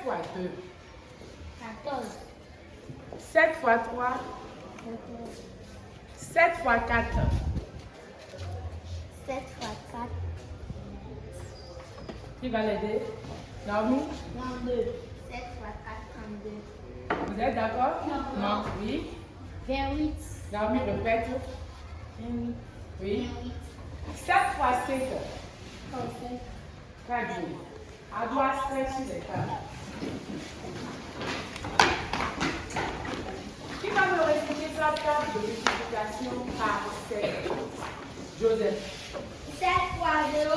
fois 2. 14. 7 fois 3. 7 fois 4. 7 fois 4. Qui va l'aider? Naomi? 32. 7 fois 4, 32. Vous êtes d'accord? Non. Oui. 28. Naomi, répète. 28. Oui. 7 fois 5. 37. Très bien. À doigt straight sur les tables. Qui va me réciter sa table de multiplication par 7? Joseph. 7 fois 0,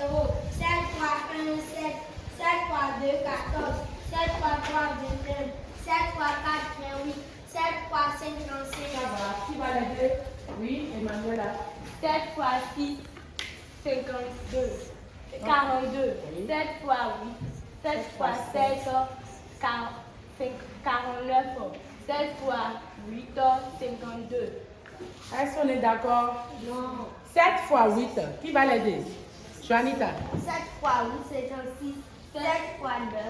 0. 7 fois 1, 7. 7 fois 2, 14. 7 fois 3, 21. 7 fois 4, 28. 7 fois 5, 35. Ça va. Qui va l'aider? Oui, Emmanuela. 7 fois 6, 52. 42. 7 fois 8. 7 fois 7, 49. 7 fois 8, 52. Est-ce qu'on est d'accord? Non. 7 fois 8. Qui va l'aider? Joanita. 7 fois 8, 56. 7 fois 9.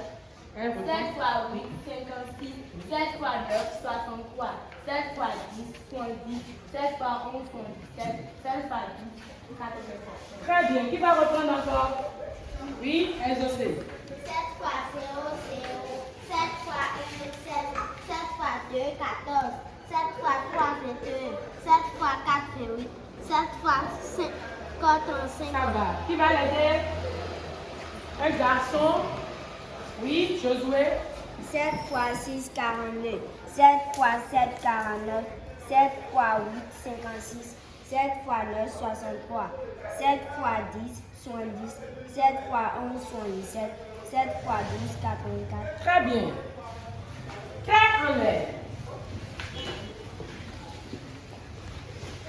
7 fois 8, 56. 7 fois 9, 63. 7 fois 10, 70. 7 fois 11, 77. 7 fois 10, 84. Très bien. Qui va reprendre encore? Oui, Exaucé. 7 fois 0, 0. 7 fois 1, 7. 7 fois 2, 14. 7 fois 3, 21. 7 fois 4, 28. 7 fois 5, 45. Ça va. Qui va l'aider? Un garçon. Oui, Josué. 7 fois 6, 42. 7 fois 7, 49. 7 fois 8, 56. 7 fois 9, 63. 7 fois 10, 70. 7 fois 11, 77. 7 fois 12, 84. Très bien. Très en l'air.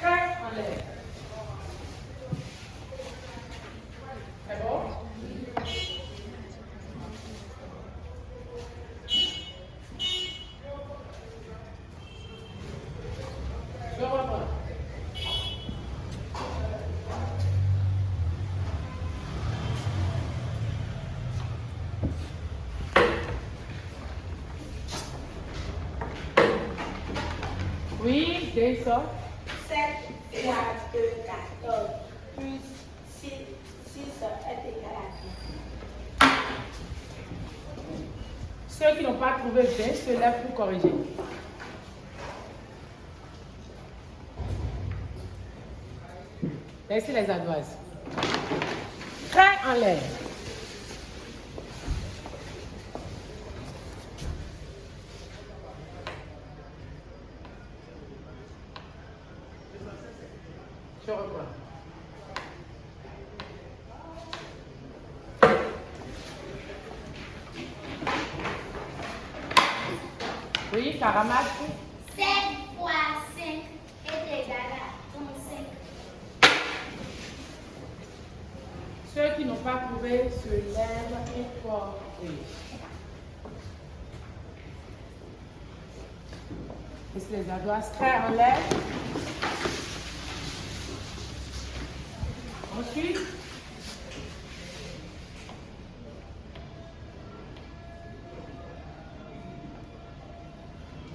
Très en l'air. C'est bon? Je reprends. Oui, Jason. 7 fois 2, 14. Plus 6 est égal à 10. Ceux qui n'ont pas trouvé 20 se lèvent pour corriger. Laissez les ardoises. Très en l'air. Je reprends. Oui, Karamat. 7 fois 5 est égal à 35. Ceux qui n'ont pas trouvé se lèvent et corrigent. Laissez les ardoises très en l'air. Ensuite,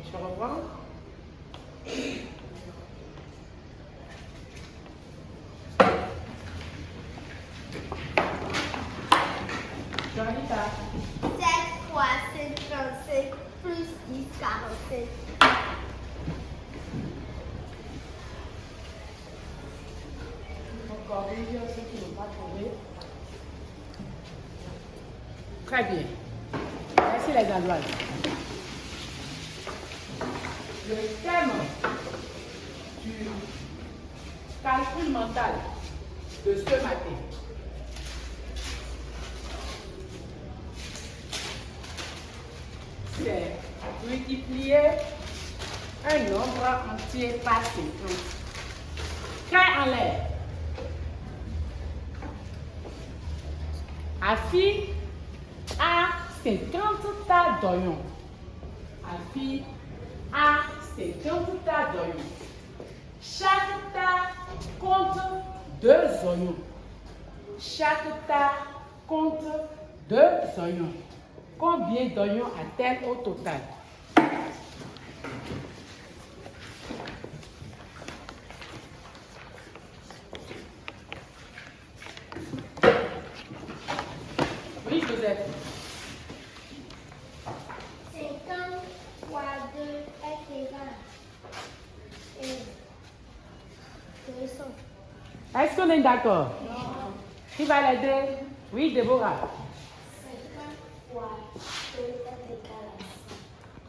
je reprends. Joanita. 7 fois 5, 35. Plus 10, 47. On corrige ceux qui n'ont pas trouvé. Très bien. Laissez les ardoises. Le thème du calcul mental de ce matin. C'est multiplier un nombre entier par 50. Très en l'air. Afi a 50 tas d'oignons. Afi a 50 tas d'oignons. Chaque tas compte 2 oignons. Chaque tas compte 2 oignons. Combien d'oignons a-t-elle au total? Oui, Joseph. 50 fois 2 est égal. 200. Est-ce qu'on est d'accord? Non. Qui va l'aider? Oui, Déborah. 50 fois 2 est égal à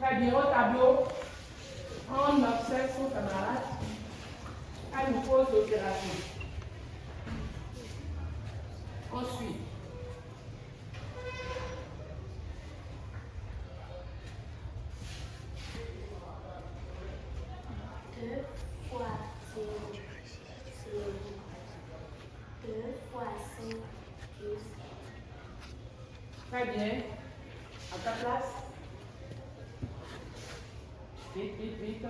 100. Très bien, au tableau, on observe son camarade. Elle nous pose l'opération. Ensuite, Deux fois 0, 2 fois 5, 10. très bien. À ta place. Vite, vite, vite.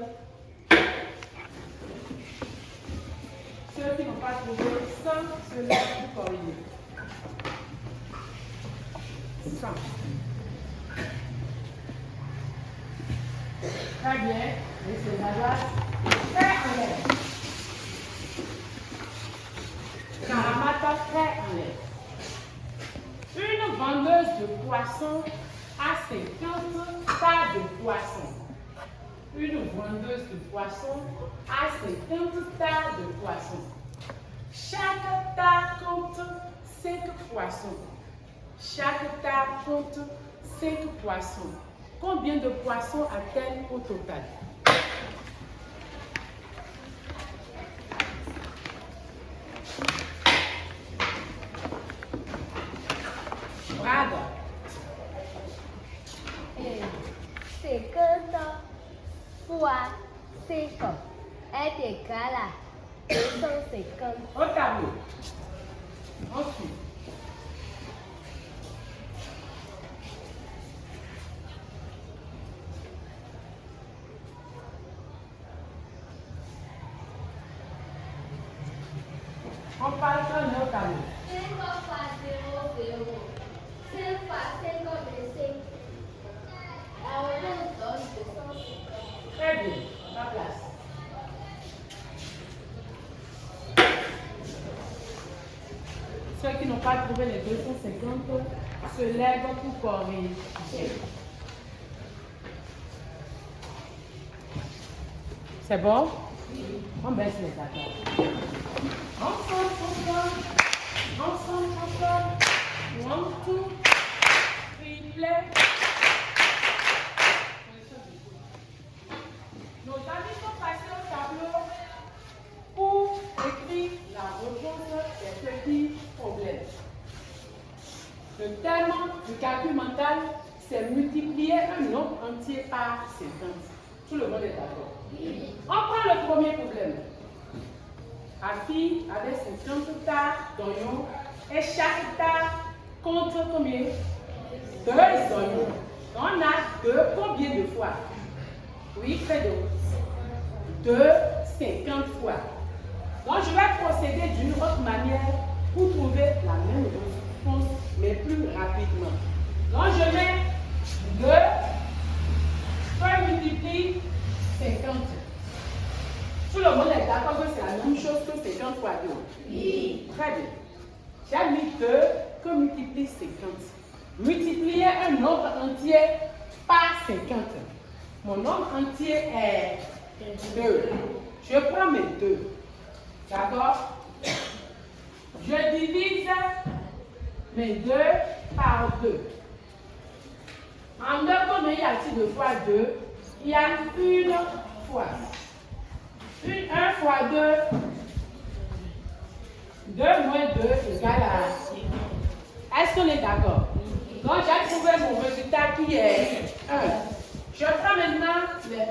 Ceux qui n'ont pas trouvé 100, ceux-là pour corriger. 100. Très bien. Laissez la glace. Très en l'air. Karamata très en l'air. Une vendeuse de poissons a 50 tas de poissons. Une vendeuse de poissons a 50 tas de poissons. Chaque tas compte 5 poissons. Chaque tas compte 5 poissons. Combien de poissons a-t-elle au total? Bravo. 50 fois 5 est égal à 250. Au tableau. Ensuite. On parle sur le tableau. 5 fois 0, 0. 5 fois 5, 25. La réponse donne 250. Très bien. Ta place. Ceux qui n'ont pas trouvé les 250 se lèvent pour corriger. C'est bon? On baisse les accords. Ensemble. One, two, triplet. Nos amis sont passés au tableau pour écrire la réponse des petits problèmes. Le thème du calcul mental, c'est multiplier un nombre entier par 50. Tout le monde est d'accord. On prend le premier problème. Afi avait 50 tas d'oignons et chaque tas compte combien? 2 oignons. On a 2 combien de fois? Oui, près de 2, 50 fois. Donc je vais procéder d'une autre manière pour trouver la même réponse, mais plus rapidement. Donc je mets 2, je multiplie 50. Tout le monde est d'accord que c'est la même chose que 50 fois 2. Oui. Très bien. J'ai mis 2 que multiplie 50. Multiplier un nombre entier par 50. Mon nombre entier est 2. Je prends mes 2. D'accord? Je divise mes 2 par 2. En 2, combien y a-t-il de fois 2? Il y a une fois. 1 fois 2. 2 moins 2 égale à... Est-ce qu'on est d'accord? Donc j'ai trouvé mon résultat qui est 1. Je prends maintenant les 1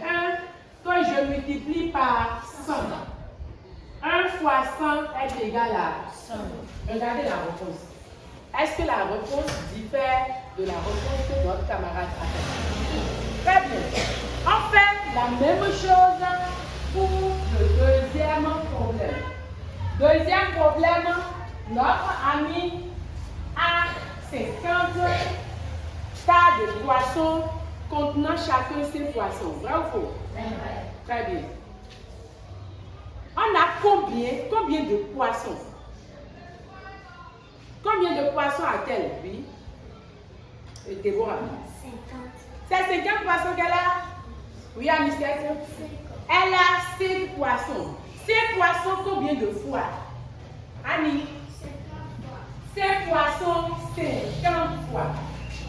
que je multiplie par 100. 1 fois 100 est égal à 100. Regardez la réponse. Est-ce que la réponse diffère de la réponse que notre camarade a faite? Très bien. On fait la même chose pour le deuxième problème. Deuxième problème, notre ami a 50 tas de poissons contenant chacun ses poissons. Vrai ou faux? Très bien. On a combien de poissons? Combien de poissons a-t-elle? Oui. Et Déborah? 50. C'est 50 poissons qu'elle a? Oui, Anissette? Elle a 5 poissons. Ces poissons, combien de fois? Annie? 50 fois. Ces poissons, 50 fois.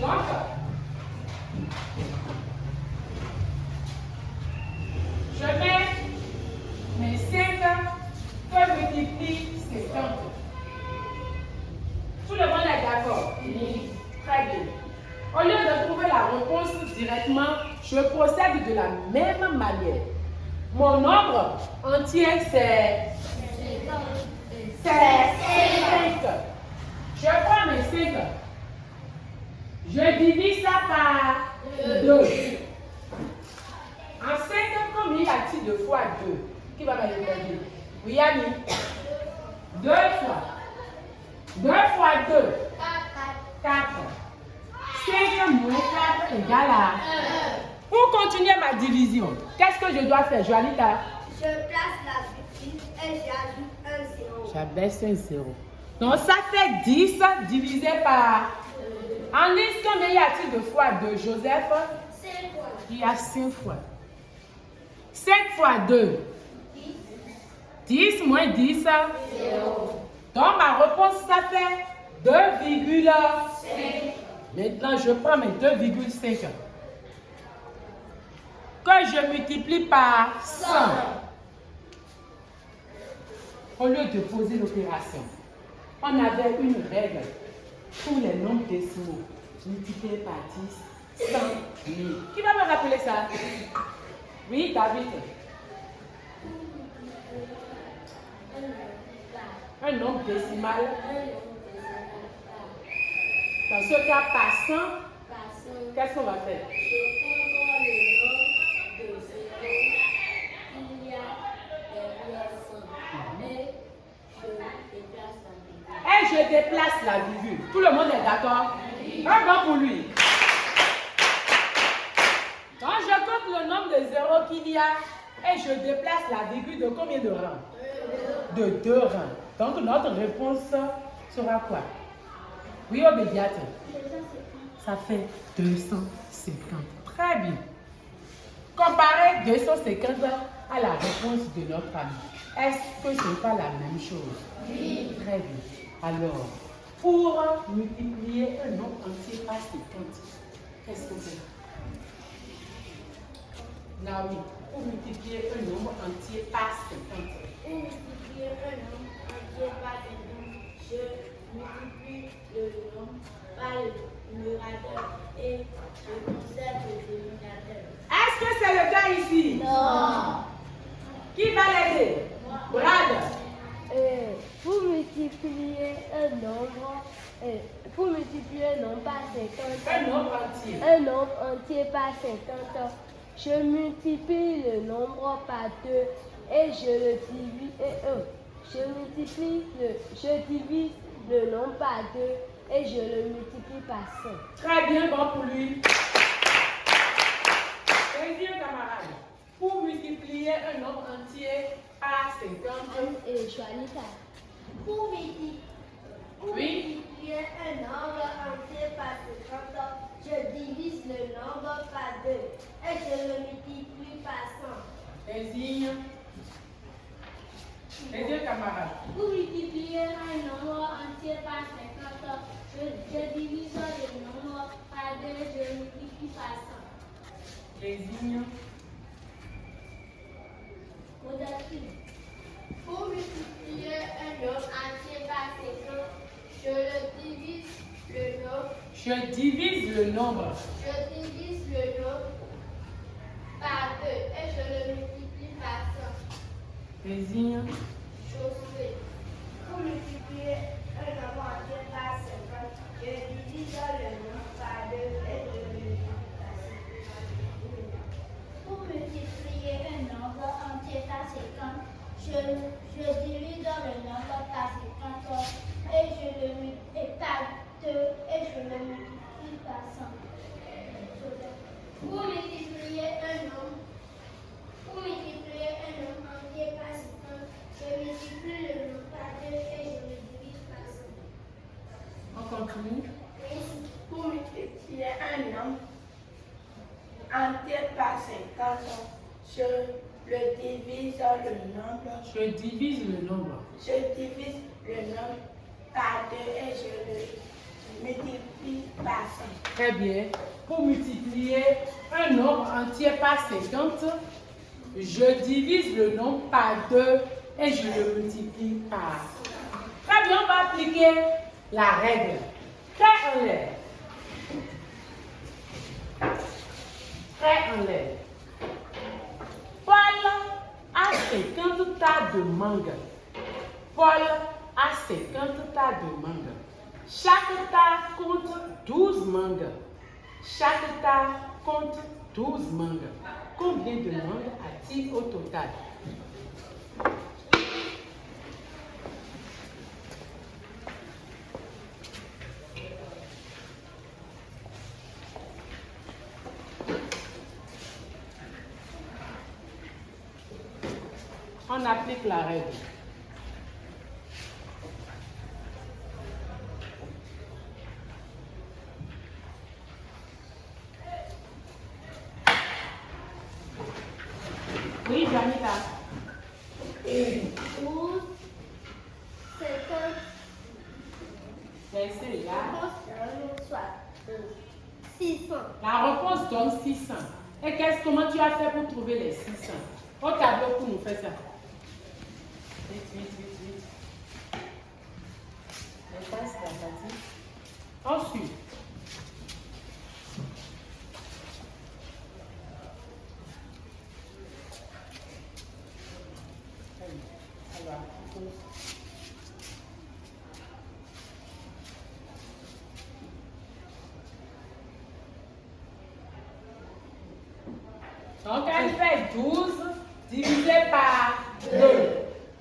Donc, je mets mes 5 que je multiplie 50. Tout le monde est d'accord? Oui. Très bien. Au lieu de trouver la réponse directement, je procède de la même manière. Mon nombre entier, c'est 5. Je prends mes 5. Je divise ça par 2. En 5, combien y a-t-il de fois 2? Qui va me répondre? Oui, Annie? 2 fois. 2 fois 2. 4. 5 moins 4 égale à 1. Pour continuer ma division, qu'est-ce que je dois faire, Joanita? Je place la virgule et j'ajoute un 0. J'abaisse un 0. Donc ça fait 10 divisé par... En liste, combien y a-t-il de fois 2, Joseph? 5 fois. Il y a 5 fois. 5 fois 2. 10 moins 10. 0. Donc ma réponse, ça fait 2,5. Maintenant, je prends mes 2,5 que je multiplie par 100. Au lieu de poser l'opération, on avait une règle pour les nombres décimaux. Multiplié par 10, 100 000. Qui va me rappeler ça? Oui, David. Un nombre décimal. Dans ce cas, par 100, qu'est-ce qu'on va faire? Et je déplace la virgule. Tout le monde est d'accord? Un bon pour lui. Donc je compte le nombre de zéros qu'il y a et je déplace la virgule de combien de rangs? De 2 rangs. Donc notre réponse sera quoi? Oui, obédiate. Ça fait 250. Très bien. Comparez 250 à la réponse de notre ami. Est-ce que ce n'est pas la même chose? Oui. Très bien. Alors, pour multiplier un nombre entier par 50, qu'est-ce qu'on fait? Naomi, pour multiplier un nombre entier par 50. Pour multiplier un nombre entier par 50, je multiplie le nombre par le numérateur et je conserve le dénominateur. Est-ce que c'est le cas ici? Non. Qui va l'aider? Brad. Pour multiplier un nombre par 50, Un nombre entier. un nombre entier par 50, je multiplie le nombre par 2 et je divise le nombre par 2 et je le multiplie par 5. Très bien, bon pour lui. Deuxième camarade. Pour multiplier un nombre entier par 50. Et Joanita. Pour multiplier un nombre entier par 50, je divise le nombre par 2 et je le multiplie par 100. Désigne. Deuxième camarade. Pour multiplier un nombre entier par 50, je divise le nombre par 2 et je le multiplie par 100. Désigne. Modalité. Pour multiplier un nombre entier par 50, je divise le nombre par 2 et je le multiplie par 100. Désigne. Josué. Pour multiplier un nombre entier par 50, je divise le nombre par 2 et je le multiplie par 100. Pour multiplier un nombre entier par 50, je divise le nombre par 50 et je le multiplie par 2 et je le multiplie par 100. entier par 50, je le divise le nombre. Je divise le nombre. Je divise le nombre par 2 et je le multiplie par 5. Très bien. Pour multiplier un nombre entier par 50, je divise le nombre par 2 et je le multiplie par. Très bien, on va appliquer la règle. Trait en l'air. Trait en l'air. Paul a 50 tas de mangue. Paul a 50 tas de mangue. Chaque tas compte 12 mangues. Chaque tas compte 12 mangues. Combien de mangues a-t-il au total? On applique la règle. Oui, Janita. 12, 50, C'est là. soit 600. La réponse donne 600. Et comment tu as fait pour trouver les 600? Au tableau pour nous faire ça. Vite, vite, vite, vite. Efface la partie. Ensuite, donc elle fait 12 divisé par 2.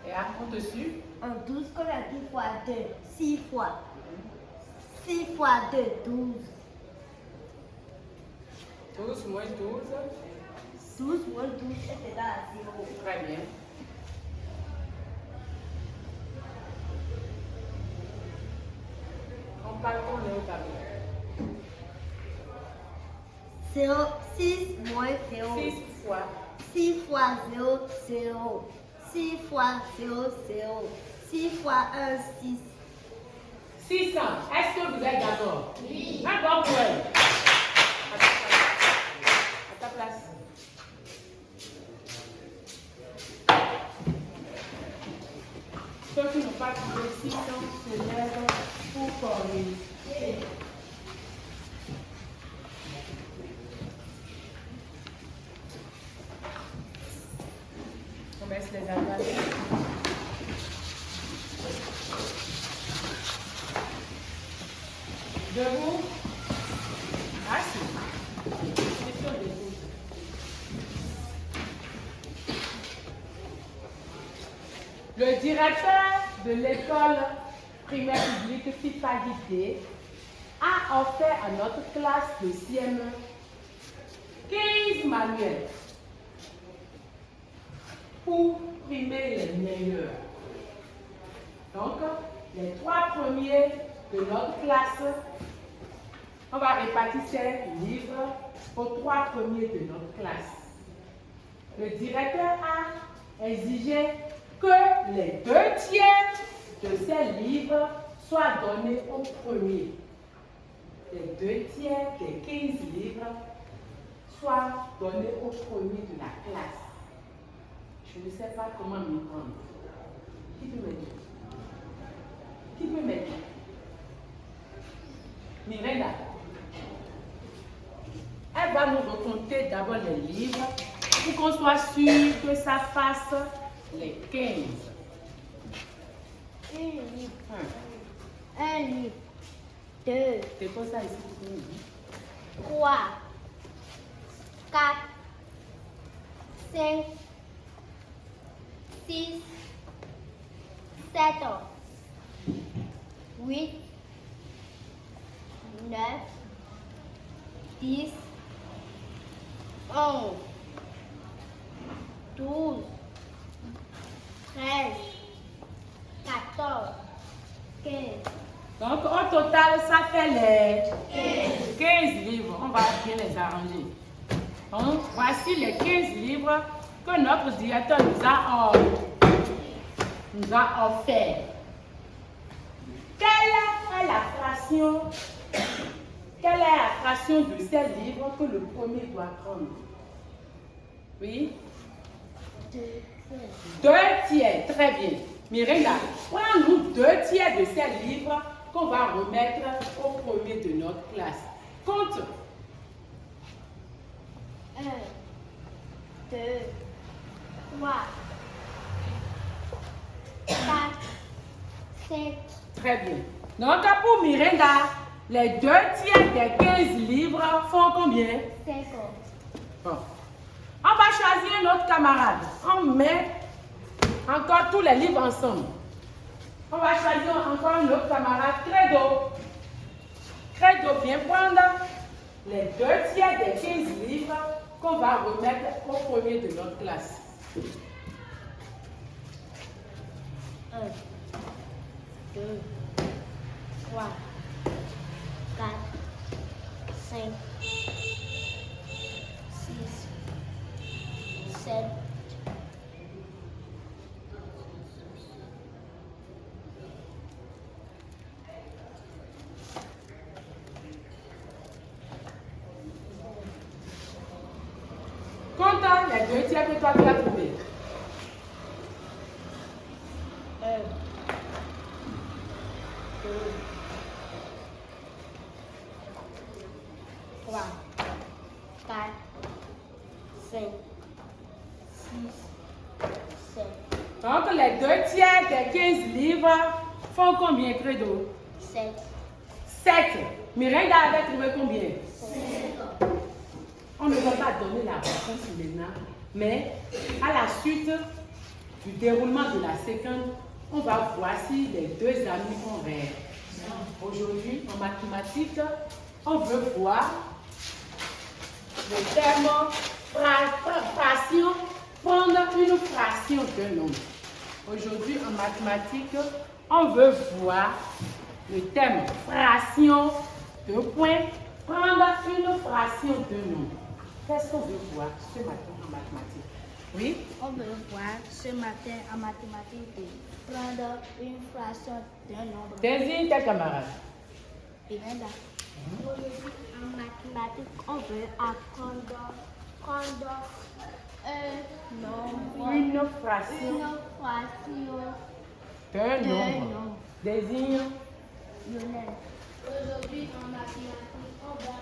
Et à compte dessus. En 12, qu'on a dit fois 2, 6 fois. 6 fois 2, 12. 12 moins 12. 12 moins 12 est égal à 0. Très bien. On parle comme le tableau. 0, 6 moins 0. 6 fois. 6 fois 0, 0. 6 fois 0, 0. 6 fois 1, 6. 600. Est-ce que vous êtes d'accord? Oui. Un bon point. À ta place. Ceux qui n'ont pas trouvé 600 se lèvent pour corriger. On baisse les attaques. Debout. Assis. Question debout. Le directeur de l'école primaire publique Fifagité a offert à notre classe de CM 15 manuels pour primer les meilleurs. Donc, les 3 premiers de notre classe, on va répartir ces livres aux 3 premiers de notre classe. Le directeur a exigé que les 2 tiers de ces livres soient donnés aux premiers. Les 2 tiers des 15 livres soient donnés aux premiers de la classe. Je ne sais pas comment m'y prendre. Qui peut m'aider? Qui peut m'aider? Miranda. Elle va nous raconter d'abord les livres pour qu'on soit sûr que ça fasse les 15. Un livre. Un livre. 2. C'est quoi ça ici? 3. 4. 5. 6. 7. 8. 9. 10. 11. 12. 13. 14. 15. Donc, au total, ça fait les 15 livres. On va bien les arranger. Donc, voici les 15 livres que notre directeur nous a offerts. Quelle est la fraction de ces livres que le premier doit prendre? Oui? 2 tiers, très bien. Miranda, prends-nous 2 tiers de ces livres qu'on va remettre au premier de notre classe. Compte. 1, 2, 3, 4, 5. Très bien. Donc, pour Miranda, les 2 tiers des 15 livres font combien? 50. Bon. On va choisir notre camarade. On met encore tous les livres ensemble. On va choisir encore notre camarade Credo. Credo, viens prendre les 2 tiers des 15 livres qu'on va remettre au premier de notre classe. 1, 2, 3, 4, 5, 6, 7. Compte les 2 tiers que toi tu as trouvé. 1, 2, 3, 4, 5, 6, 7. Donc les 2 tiers des 15 livres font combien, Credo? 7. 7. Miranda avait trouvé combien? On ne va pas donner la réponse maintenant, mais à la suite du déroulement de la séquence, on va voir si les 2 amis ont rêvé. Aujourd'hui, en mathématiques, on veut voir le terme fraction, prendre une fraction d'un nombre. Aujourd'hui, en mathématiques, on veut voir le terme fraction, 2 points, prendre une fraction d'un nombre. Qu'est-ce qu'on veut voir ce matin en mathématiques? Oui? On veut voir ce matin en mathématiques de prendre une fraction d'un nombre. Désigne tes camarades. Miranda. Aujourd'hui, en mathématiques, on veut apprendre prendre un nombre. Une fraction d'un nombre. Désigne. Lionel. Aujourd'hui, en mathématiques, on va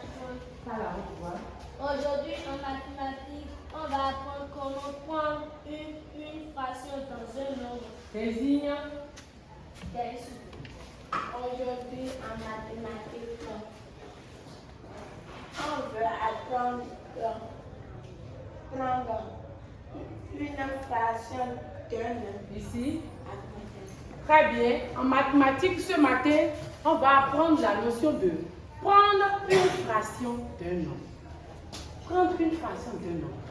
apprendre. Aujourd'hui, en mathématiques, on va apprendre comment prendre une fraction dans un nombre. Désigne. Aujourd'hui, en mathématiques, on veut apprendre prendre une fraction d'un nombre. Ici. Très bien. En mathématiques, ce matin, on va apprendre la notion de prendre une fraction d'un nombre. Prendre une fraction d'un nombre.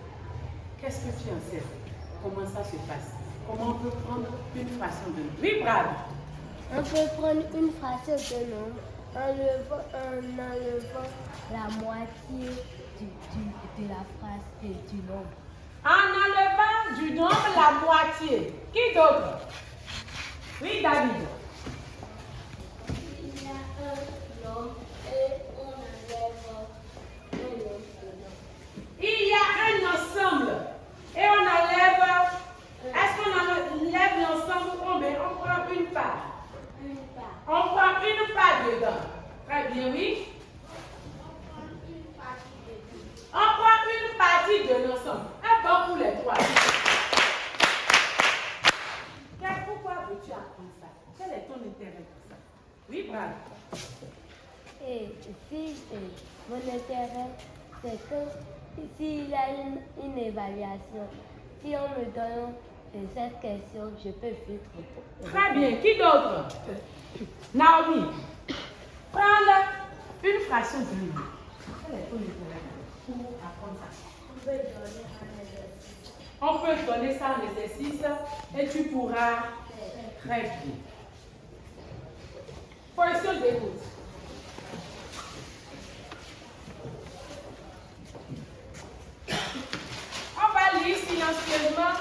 Qu'est-ce que tu en sais? Comment ça se passe? Comment on peut prendre une fraction d'un nombre? Oui, Brad. On peut prendre une fraction de nombre en enlevant la moitié de la phrase et du nombre. En enlevant du nombre la moitié. Qui d'autre? Oui, David. Il y a un nombre et on enlève un nombre dedans. Il y a un ensemble et on enlève. Est-ce qu'on enlève l'ensemble ou on prend une part? Une part. On prend une part dedans. Très bien, oui. On prend une partie de l'ensemble. Un bon pour les 3. Pourquoi veux-tu apprendre ça? Quel est ton intérêt pour ça? Oui, Brad. Et si mon intérêt, c'est que s'il y a une évaluation, si on me donne cette question, je peux vite répondre. Très bien. Qui d'autre? Naomi. Prendre une fraction de nombre. Quel est ton intérêt pour apprendre ça? On peut donner ça en exercice et tu pourras très bien. Question d'écoute. silencieusement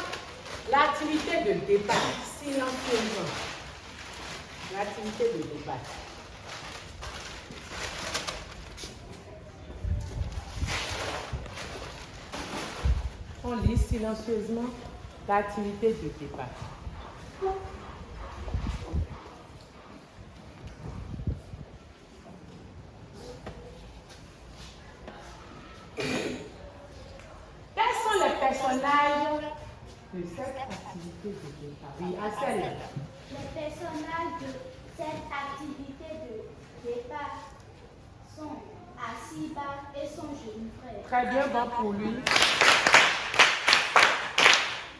l'activité de départ. Silencieusement. L'activité de départ. On lit silencieusement l'activité de départ. Quels sont les personnages de cette activité de départ? Oui, Assel. Les personnages de cette activité de départ sont Asiba et son jeune frère. Très bien, bon pour lui.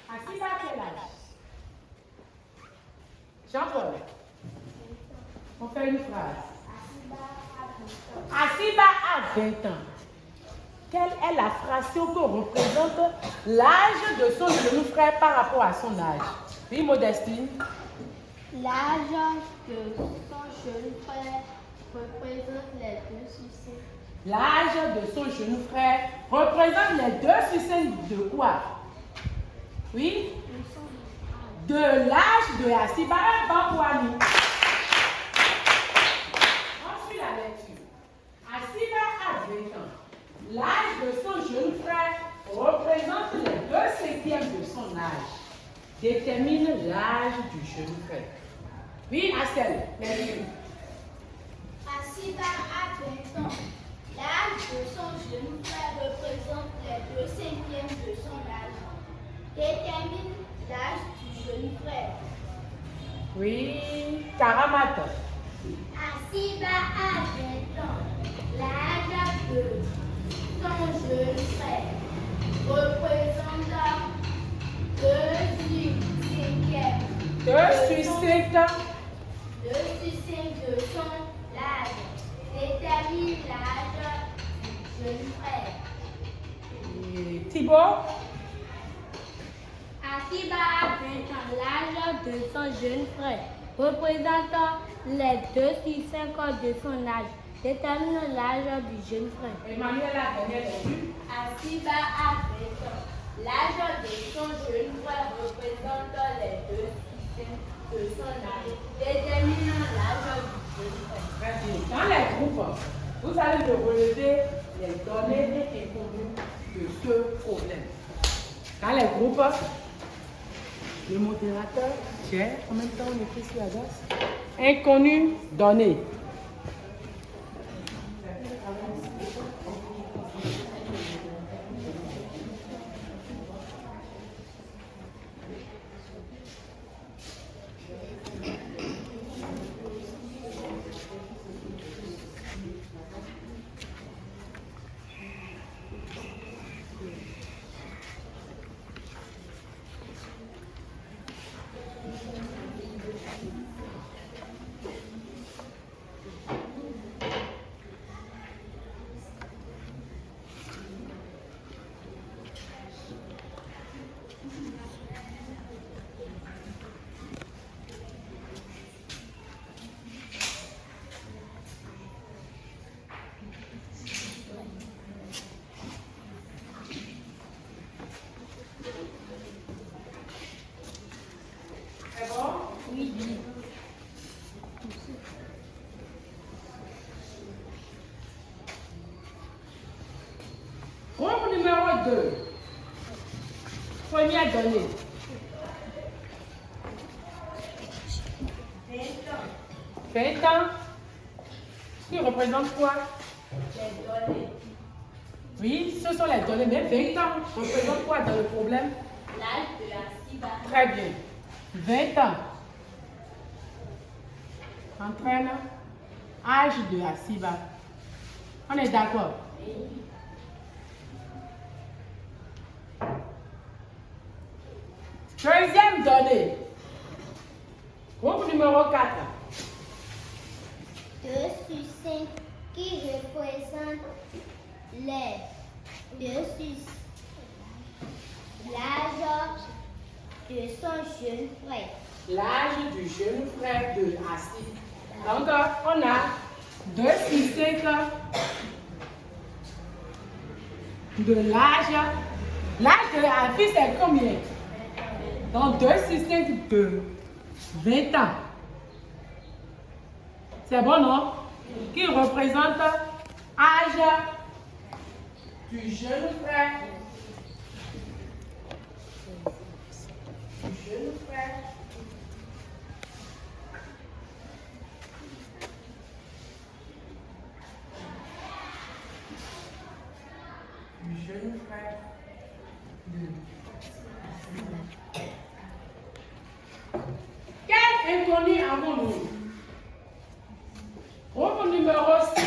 Asiba, quel âge? Jean-Paul. On fait une phrase. Asiba a 20 ans. Quelle est la fraction que représente l'âge de son jeune frère par rapport à son âge? Oui, Modestine. L'âge de son jeune frère représente les 2 sur 5. L'âge de son jeune frère représente les 2 sur 5 de quoi? Oui? De l'âge de Asiba. On suit la lecture. Asiba a 20 ans. L'âge de son jeune frère représente les 2/5 de son âge. Détermine l'âge du jeune frère. Oui, Assel, lecture. Asiba a 20 ans. L'âge de son jeune frère représente les 2/5 de son âge. Détermine l'âge du jeune frère. Oui, Karamata. Asiba a 20 ans. L'âge de son jeune frère représente 2 sur 5. 2 sur 5 2 sur 5 de son âge. Détermine l'âge du jeune frère. Thibaut. Asiba a 20 ans. L'âge de son jeune frère représente les 2 sur 5 de son âge. Détermine l'âge du jeune frère. Emmanuel a dernière lecture. Asiba a 20 ans. L'âge de son jeune frère représente les 2 sur 5 de son âge. Détermine l'âge du jeune frère. Très bien. Dans les groupes, vous allez me relever les données inconnues de ce problème. Dans les groupes, le modérateur gère, en même temps on écrit sur la glace. Inconnu, donné. C'est bon? Oui. Groupe numéro 2. Première donnée. 20 ans. Qui représente quoi? Les données. Oui, ce sont les données, mais 20 ans représente quoi dans le problème? L'âge de Asiba. Très bien. 20 ans. Entraîne. Âge de Asiba. On est d'accord? Deuxième donnée. Groupe numéro 4. 2 sur 5 qui représente les 2 sur l'âge de son jeune frère. L'âge du jeune frère de Asiba. Donc, on a 2 sur 5 de l'âge L'âge de la fille, c'est combien? Donc 2 sur 5 de 20 ans. C'est bon, non? Qui représente l'âge du jeune frère. Du jeune frère. Du jeune frère. Quel inconnu avons-nous? Groupe numéro 6.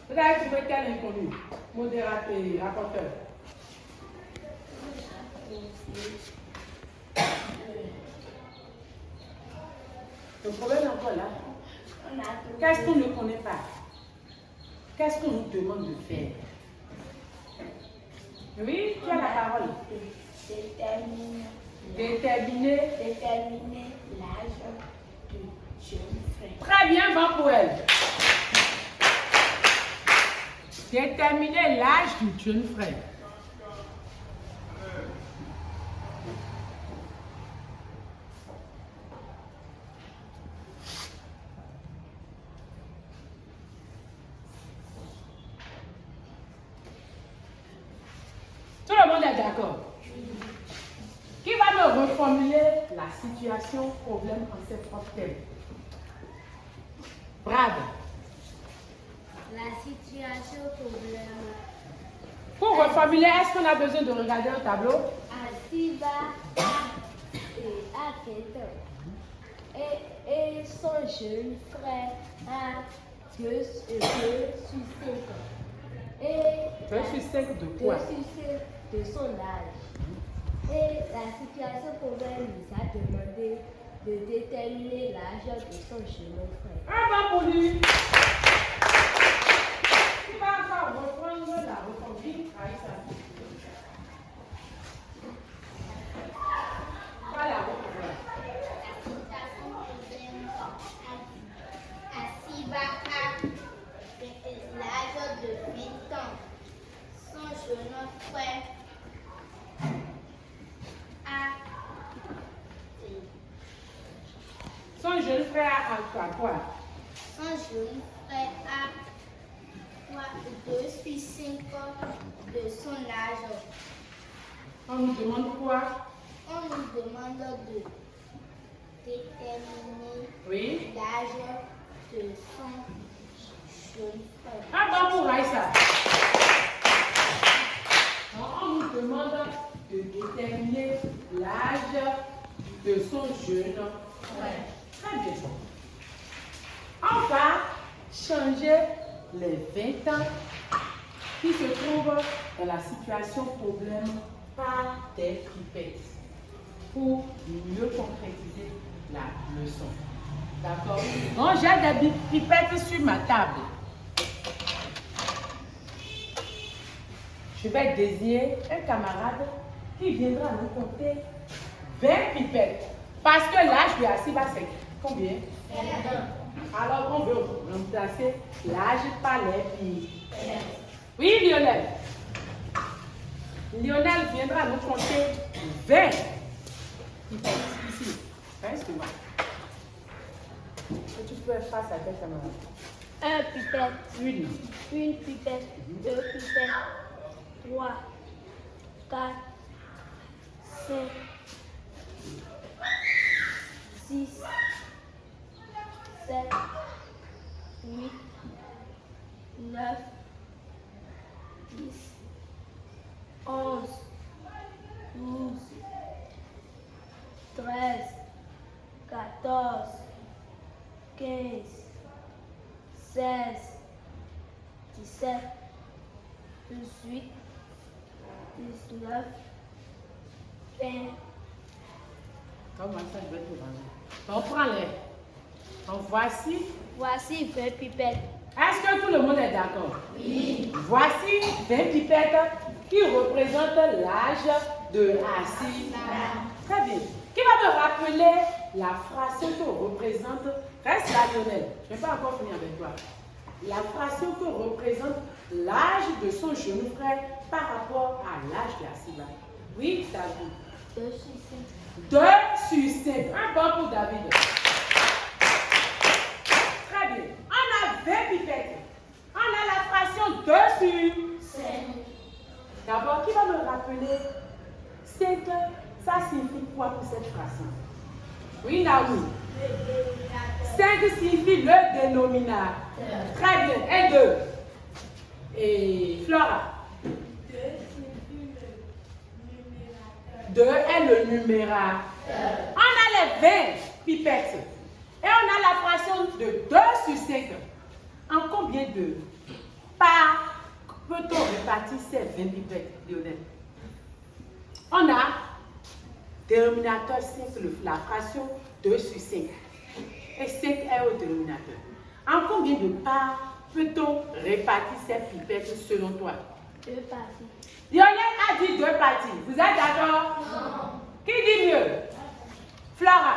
Vous avez trouvé quel inconnu? Modérateur et rapporteur. Le problème est encore là. Qu'est-ce qu'on ne connaît pas? Qu'est-ce qu'on nous demande de faire? Oui, tu as la parole. Déterminer l'âge du jeune frère. Très bien, bon pour elle. Déterminer l'âge du jeune frère. Tout le monde est d'accord? Qui va me reformuler la situation, problème en ses propres termes? Brad. La situation problème. Pour reformuler, est-ce qu'on a besoin de regarder un tableau? Asiba a 20 ans. Et son jeune frère a 2 sur 5 ans. Et 2 sur 5 de quoi? 2 sur 5 de son âge. Et la situation problème nous a demandé de déterminer l'âge de son jeune frère. Un vent pour lui. Qui va encore reprendre la reconduite? Voilà, Asiba a l'âge de 20 ans. Son jeune frère a son jeune frère a quoi? Son jeune frère a 2 sur 5 de son âge. On nous demande quoi? On nous demande de déterminer Oui. l'âge de son jeune frère. Un vent pour Aïssa. On nous demande de déterminer l'âge de son jeune frère. Très bien. On va changer les 20 ans qui se trouvent dans la situation problème par des pipettes pour mieux concrétiser la leçon. D'accord? Donc j'ai des pipettes sur ma table. Je vais désigner un camarade qui viendra nous compter 20 pipettes. Parce que l'âge de Asiba, c'est combien? 20 ans. Alors on veut remplacer l'âge par les pipettes. Oui, Lionel. Lionel viendra nous compter 20 pipettes. Ici. Reste-moi. Que tu peux faire face à tes camarades. Un pipette, une pipette, 2 pipettes, 3, 4, 5, 6, 7, 8, 9, 10, 11, 12, 13, 14, 15, 16, 17, 18, 19, 20. Comment ça, je vais te rendre? On prend les. Donc voici 20 pipettes. Est-ce que tout le monde est d'accord? Oui. Voici 20 pipettes qui représentent l'âge de Asiba. Très bien. Qui va me rappeler la phrase que représente? Reste là, Lionel. Je ne vais pas encore finir avec toi. la fraction que représente l'âge de son jeune frère par rapport à l'âge de la syllabe. Oui, David. 2 sur 5. 2 sur 5. Un bon pour David. Très bien. On a 20 pipettes. On a la fraction 2 sur 5. D'abord, qui va me rappeler 5, ça signifie quoi pour cette fraction? Oui, Naomi. 5 signifie le dénominateur. Très bien. Et 2. Et Flora. 2 est le numérateur. On a les 20 pipettes. Et on a la fraction de 2 sur 5. En combien de parts peut-on répartir ces 20 pipettes, Lionel? On a dénominateur 5, la fraction 2 sur 5. Et 5 est au dénominateur. En combien de parts peut-on répartir ces pipettes selon toi? 2 parties. Lionel a dit 2 parties. Vous êtes d'accord? Non. Qui dit mieux? Flora.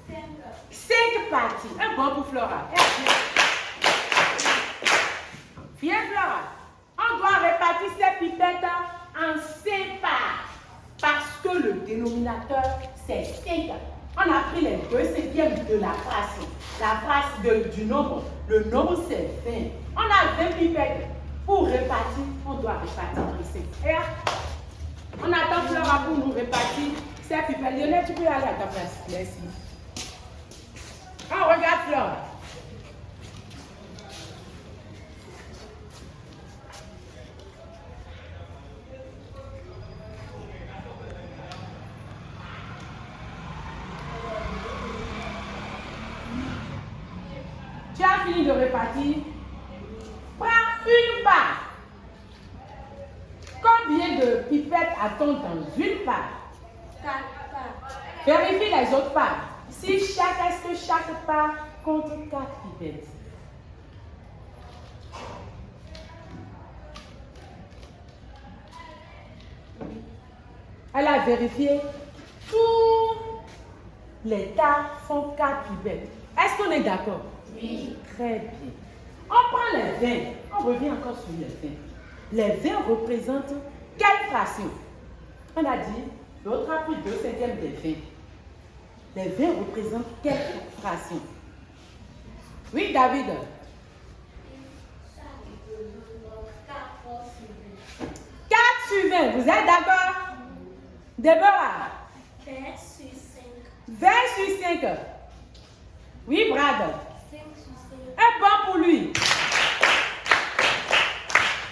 5. 5 parties. Un bon pour Flora. Viens, Flora. On doit répartir ces pipettes en 5 parts. Parce que le dénominateur, c'est 5. On a pris les 2/5 de la fraction. La fraction du nombre. Le nombre, c'est 20. On a 20 pipettes. Pour répartir, on doit répartir en 5. Et on attend Flora pour nous répartir ces pipettes. Lionel, tu peux aller à ta place. Merci. On regarde Flora. Tu as fini de répartir. Prends une part. Combien de pipettes a-t-on dans une part? 4 parts. Vérifie les autres parts. Si est-ce que chaque part compte 4 pipettes? Elle a vérifié. Tous les tas font 4 pipettes. Est-ce qu'on est d'accord? Oui. Très bien. On prend les 20. On revient encore sur les 20. Les 20 représentent quelle fraction? On a dit, l'autre a pris 2/5 des 20. Les 20 représentent quelle fraction? Oui, David. 4 sur 20. Vous êtes d'accord? Déborah. 20 sur 5. 20 sur 5. Oui, Brad. 5 sur 5. Un bon pour lui.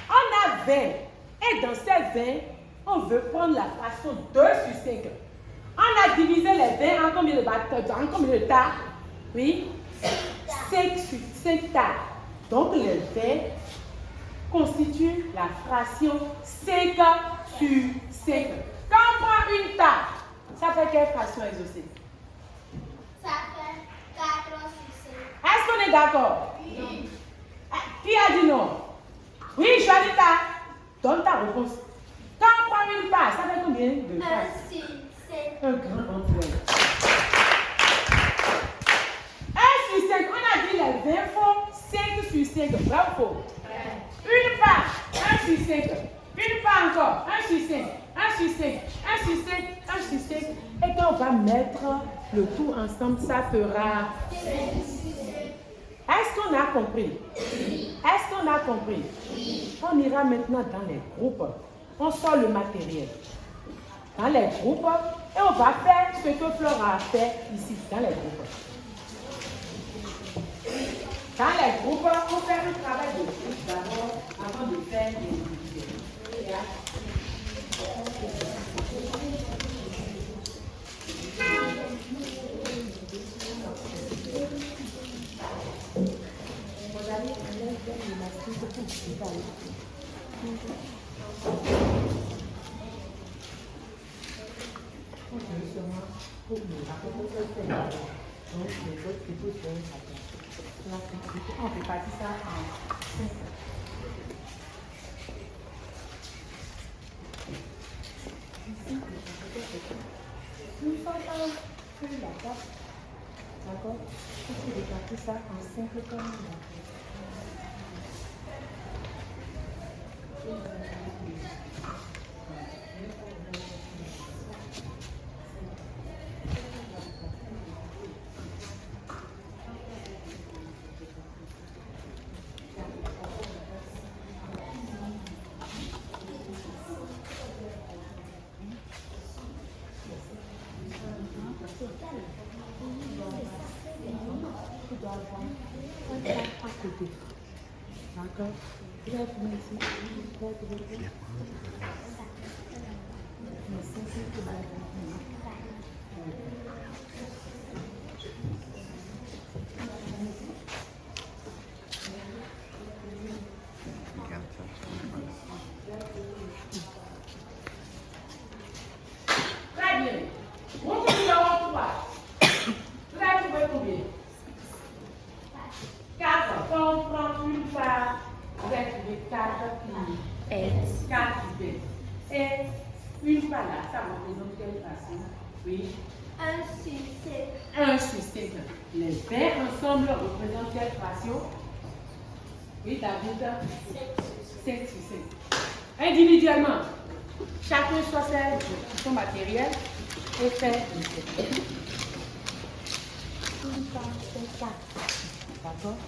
On a 20. Et dans ces 20, on veut prendre la fraction 2 sur 5. On a divisé les 20 en combien de bâtons, en combien de tas? Oui. 5 sur 5 tas. Donc les 20 constituent la fraction 5 sur 5. Quand on prend une tas, ça fait quelle fraction exaucée? Ça fait 4 sur 5. Est-ce qu'on est d'accord? Oui. Qui a dit non? Oui, Joanita. Donne ta réponse. Quand on prend une part, ça fait combien de 1 faces? sur 5. Un grand emploi. 1 sur 5. On a dit les 20 font 5 sur 5. Bravo. Une part, 1 sur 5. Une part encore, 1 sur 5. 1 sur 5. 1 sur 5. 1 sur 5. Et quand on va mettre le tout ensemble, ça fera. Est-ce qu'on a compris? Est-ce qu'on a compris? On ira maintenant dans les groupes. On sort le matériel. Dans les groupes. Et on va faire ce que Flora a fait ici, dans les groupes. Dans les groupes, on fait un travail de groupe d'abord avant de faire les individuels. Vous allez enlever l'élastique pour expliquer. Donc, les autres plutôt sur une chacun. On répartit ça en 5. Une fois qu'on fait la table, d'accord, on peut répartir ça en 5 comme on a fait. D'accord. Tu vas finir ici. Très bien. Montre numéro 3. Vous avez trouvé combien? 4. Quand on prend une part, vous avez trouvé 4 qui 4 qui et une part là, ça représente quelle façon? Oui. 1 sur 7. 1 sur 5. Les verts ensemble représentent quelle fraction? Oui, David? 7 sur 5. Individuellement, chacun choisit son matériel et fait une série. D'accord?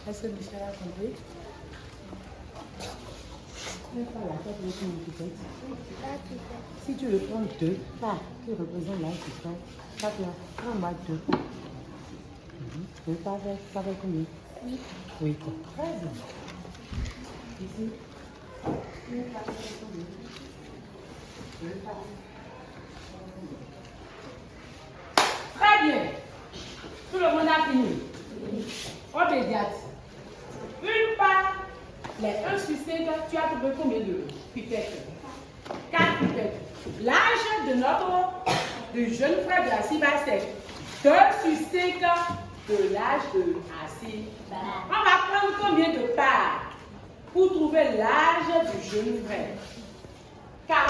Est-ce que Michel a compris? Si tu veux prendre 2 parts qui représentent l'âge du frère, ça fait en bas 2 parts. 2 parts, ça fait combien? 8. 8. Très bien. Ici, 1 part, ça fait combien? 2 parts. Très bien. Tout le monde a fini. Obédiate. Une part, les 1 sur 5, tu as trouvé combien de pipettes? 4 pipettes. L'âge de notre jeune frère de Asiba, c'est 2 sur 5 de l'âge de Asiba. On va prendre combien de parts pour trouver l'âge du jeune frère? 40.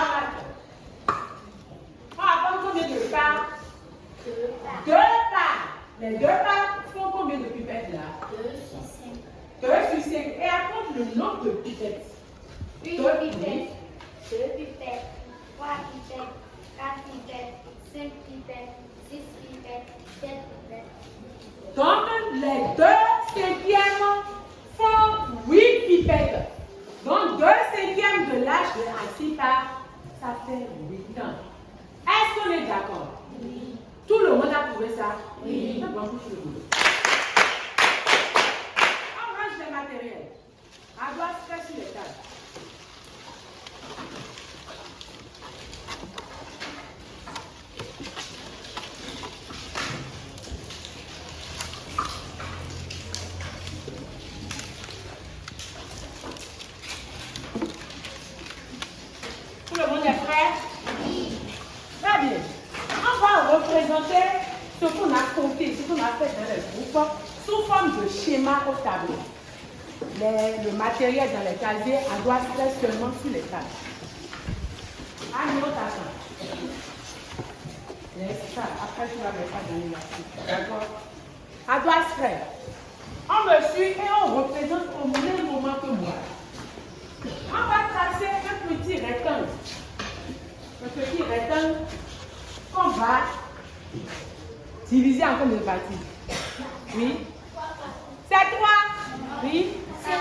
On va prendre combien de parts? 2 parts. Les 2 parts font combien de pipettes là? 2 sur 5. 2 sur 5. Et raconte le nombre de pipettes. 1 pipette, 2 pipettes, 3 pipettes, 4 pipettes, 5 pipettes, 6 pipettes, 7 pipettes. Donc, les 2 cinquièmes font 8 pipettes. Donc, 2 cinquièmes de l'âge de Asiba, ça fait 8 ans. Est-ce qu'on est d'accord? Oui. Tout le monde a trouvé ça? Oui. C'est bon pour tout le monde. On range les matériels. On doit se faire sur les tables. Tout le monde est prêt? Oui. Très bien. On va représenter ce qu'on a compté, ce qu'on a fait dans les groupes sous forme de schéma au tableau. Le matériel dans les casiers, on doit se faire seulement sur les tables. Ah, non, t'attends. C'est ça. Après, tu vas mettre ça dans les lacunes. D'accord? On doit se faire. On me suit et on représente au même moment que moi. On va tracer un petit rectangle. Un petit rectangle qu'on va diviser en combien de parties? Oui. C'est 3. Oui. 5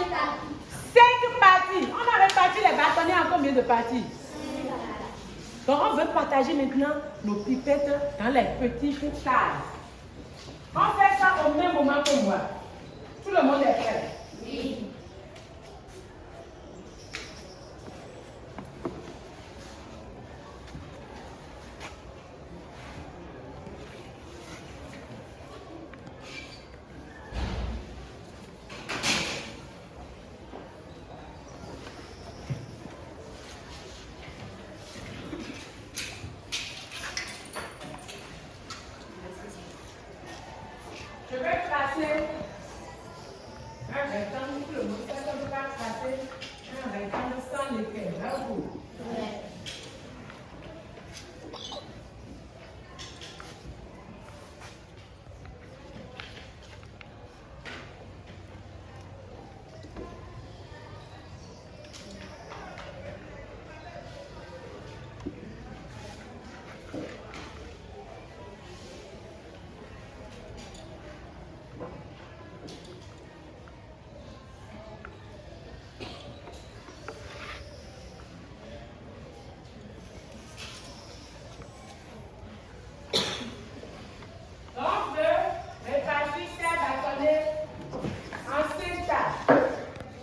parties. On a réparti de partir? Donc, on veut partager maintenant nos pipettes dans les petites cases. On fait ça au même moment que moi. Tout le monde est prêt? Oui. Je vais tracer un rectangle, tout le monde sait qu'on ne peut pas tracer un rectangle sans l'équerre. Là où? Donc, je répartis ces bâtonnets en 5 tas.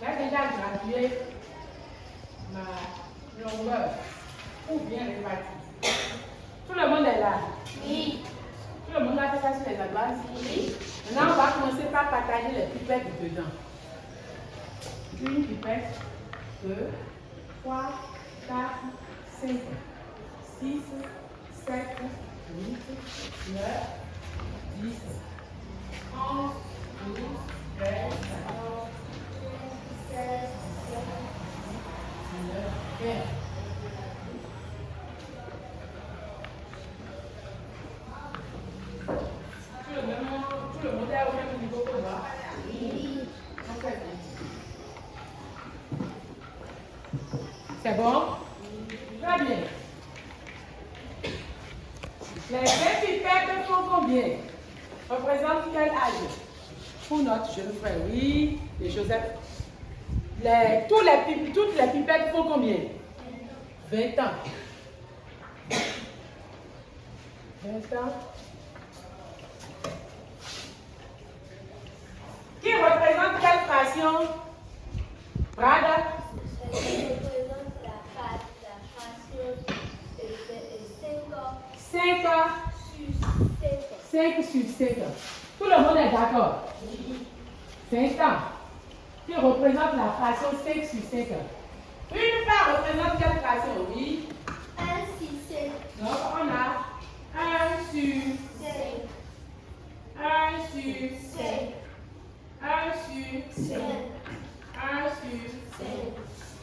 J'ai déjà gradué ma longueur pour bien répartir. Tout le monde est là? Oui. Tout le monde a fait ça sur les adresses? Oui. Maintenant, on va commencer par partager les pipettes dedans. Une pipette, 2, 3, 4, 5, 6, 7, 8, 9, 10, 11, 12, 13, 14, 16, 17, 19, 20. Tout le monde est au même niveau que moi? Oui. C'est bon? Très bien. Les 20 pipettes font combien? Représentent quel âge? Pour notre jeune frère, oui, et Joseph. Toutes les pipettes font combien? 20 ans. 20 ans. Qui représente quelle fraction? Brada? Je représente la fraction 5 ans. 5 sur 5 ans. Tout le monde est d'accord? 5 ans. Qui représente la fraction 5 sur 5 ans. Une part représente quelle fraction? Oui. 1 sur 5. Donc on a 1 sur 5. 1 sur 5. 1 sur 5. 1 sur 5.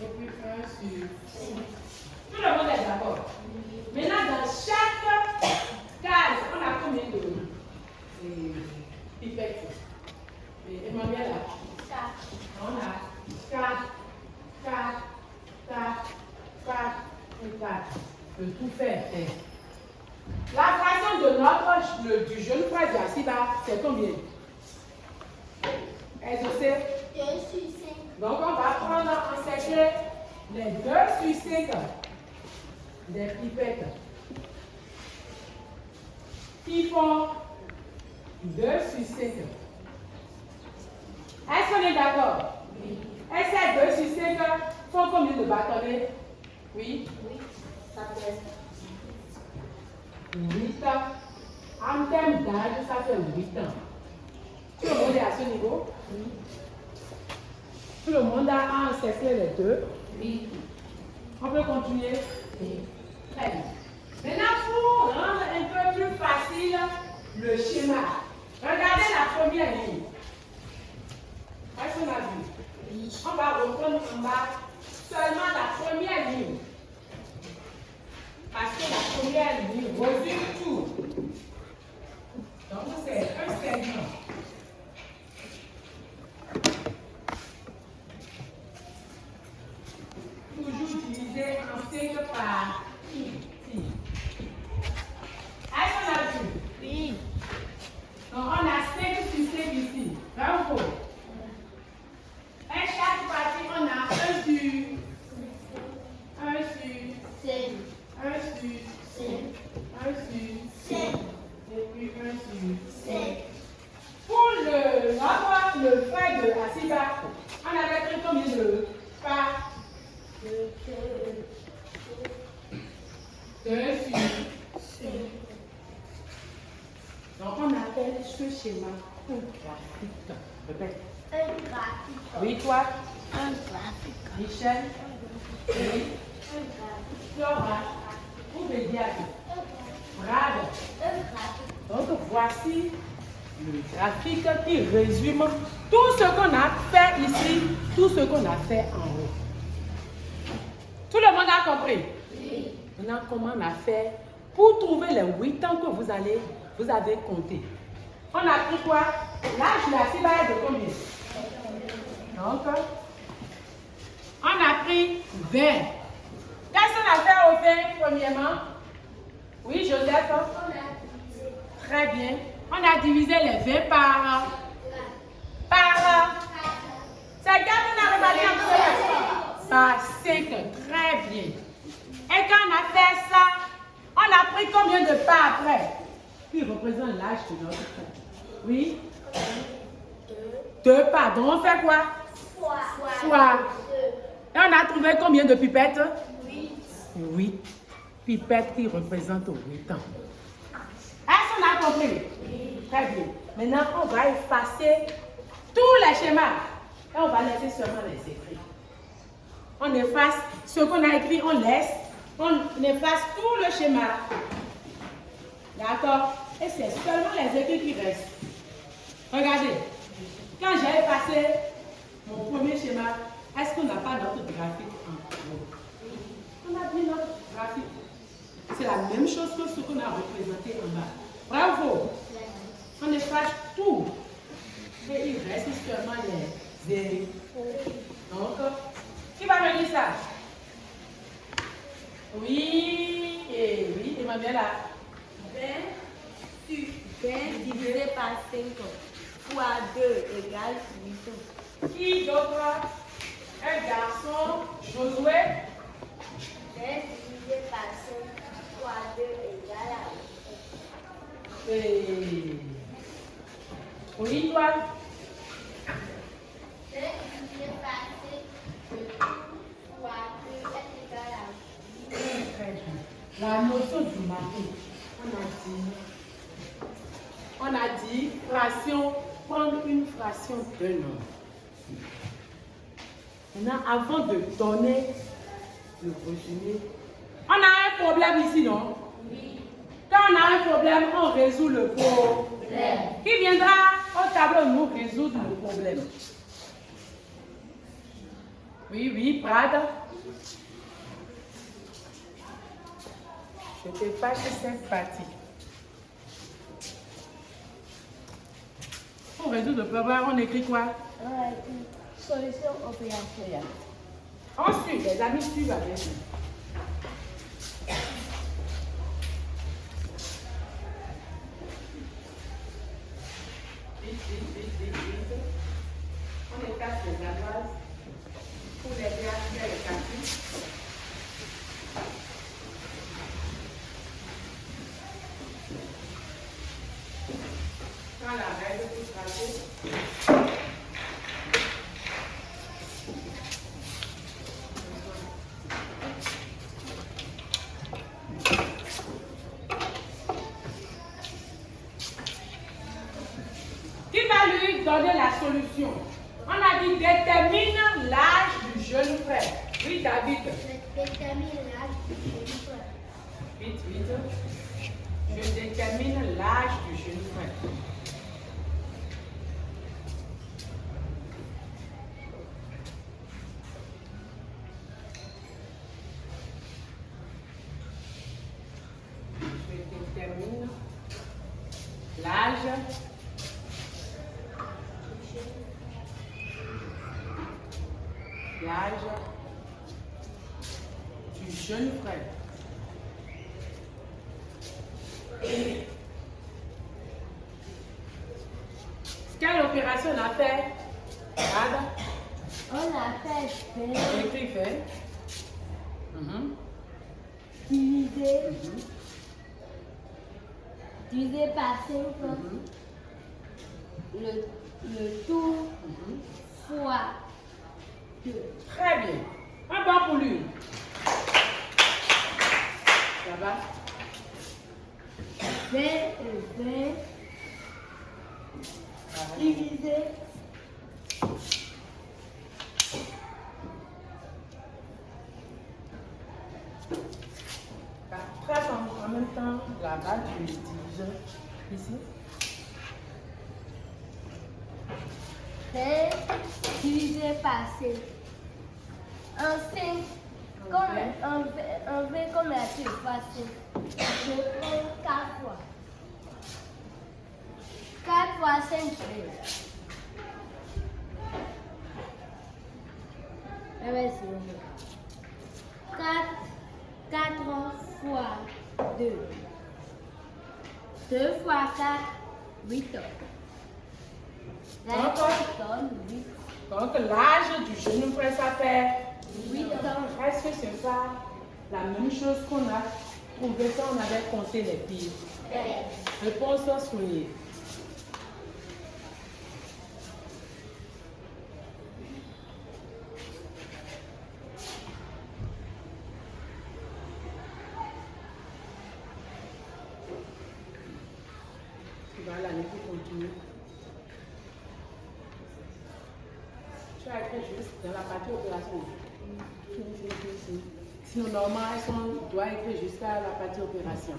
et puis 1 sur 5. Tout le monde est d'accord? Maintenant, dans chaque case, on a combien de pipettes? Emmanuel a 4. On a 4, 4, 4, 4 et 4. Le tout fait. La fraction de notre du jeune frère Jaciba, c'est combien? Est-ce que c'est? 2 sur 5. Donc, on va prendre en secret les 2 sur 5 des pipettes qui font 2 sur 5. Est-ce qu'on est d'accord? Oui. Est-ce que 2 sur 5 font combien de bâtonnets? Oui. Oui. Ça fait 8 ans. En termes d'âge, ça fait 8 ans. Tout le monde est à ce niveau? Oui. Tout le monde a encerclé les 2? Oui. On peut continuer? Oui. Très bien. Maintenant, pour rendre un peu plus facile le schéma, regardez la première ligne. Est-ce qu'on a vu? Oui. On va reprendre en bas seulement la première ligne. Parce que la première ligne résume tout. Donc, c'est un segment. Toujours divisé en 5 parties. Est-ce qu'on a vu? Oui. Donc, on a 5 sur 5 ici. Bravo. Et chaque partie, on a 1 sur Donc, on appelle ce schéma un graphique. Répète. Un graphique. Oui, toi? Un graphique. Michel? Oui. Un graphique. Flora? Oubediato? Brad? Un graphique. Donc, voici le graphique qui résume tout ce qu'on a fait ici, tout ce qu'on a fait en haut. Tout le monde a compris? Oui. Maintenant, comment on a fait pour trouver les 8 ans que vous avez compté? On a pris quoi? L'âge de la cible est de combien? Donc, on a pris 20. Qu'est-ce qu'on a fait au 20 premièrement? Oui, Joseph? Très bien. On a divisé les 20 par... C'est quand on a remarqué un peu? Par 5. Très bien. Et quand on a fait ça, on a pris combien de pas après? Qui représente l'âge de notre frère? Oui? 2 pas. Donc on fait quoi? Fois. Et on a trouvé combien de pipettes? 8 pipettes qui représentent 8 ans. Est-ce qu'on a compris? Très bien. Maintenant, on va effacer tous les schémas. Et on va laisser seulement les écrits. On efface ce qu'on a écrit, on laisse. On efface tout le schéma. D'accord? Et c'est seulement les écrits qui restent. Regardez. Quand j'ai effacé mon premier schéma, est-ce qu'on n'a pas notre graphique en haut? On a mis notre graphique. C'est la même chose que ce qu'on a représenté en bas. Bravo! On efface tout. Et il reste seulement les zéros. Donc, qui va me dire ça? Oui, et oui, Emmanuela. 20 divisé par 5 fois 2 égale 8. Qui d'autre? Un garçon, Josué. 20 divisé par 5 fois 2 égale à 8. Et... Oui, toi? 20 divisé par 5 fois 2 est égal à 8. Très bien. La notion du matin, on a dit fraction, prendre une fraction d'un nombre. Maintenant, avant de donner le résumé, on a un problème ici, non? Oui. Quand on a un problème, on résout le problème. Qui viendra au tableau nous résoudre le problème? Oui, oui, Brad. Je te passe cette partie. On résout le problème, on écrit quoi? On a écrit solution opérationnelle. Ensuite, les amis suivent avec nous. Vite. On efface les ardoises pour les aider à faire les calculs. Prends la règle pour tracer. Qui va lui donner la solution? On a dit détermine l'âge du jeune frère. Oui, David. Détermine l'âge du jeune frère. Vite. Je détermine l'âge du jeune frère. Je détermine l'âge du jeune frère. Quelle opération on a fait? Regarde. On a fait 20 Écrit fait. divisé par 5 le tout fois 2. Très bien. Un bon pour lui. Ça va? 20 divisé Trace en même temps là-bas du diviseur. Ici. 20 divisé par 5. En 5, en 20, combien tu fois 5? Je prends 4 fois. 4 fois 5, 13. Ah ouais, c'est bon. 4 fois 2. 2 fois 4, 8 ans. Donc l'âge du jeune frère, ça fait 8 ans. Est-ce que c'est pas la même chose qu'on a trouvé quand on avait compté les piles? Réponse soignée. Tu vas l'année pour continuer. Tu as écrit juste dans la partie opération. Sinon, normalement, on doit écrire jusqu'à la partie opération.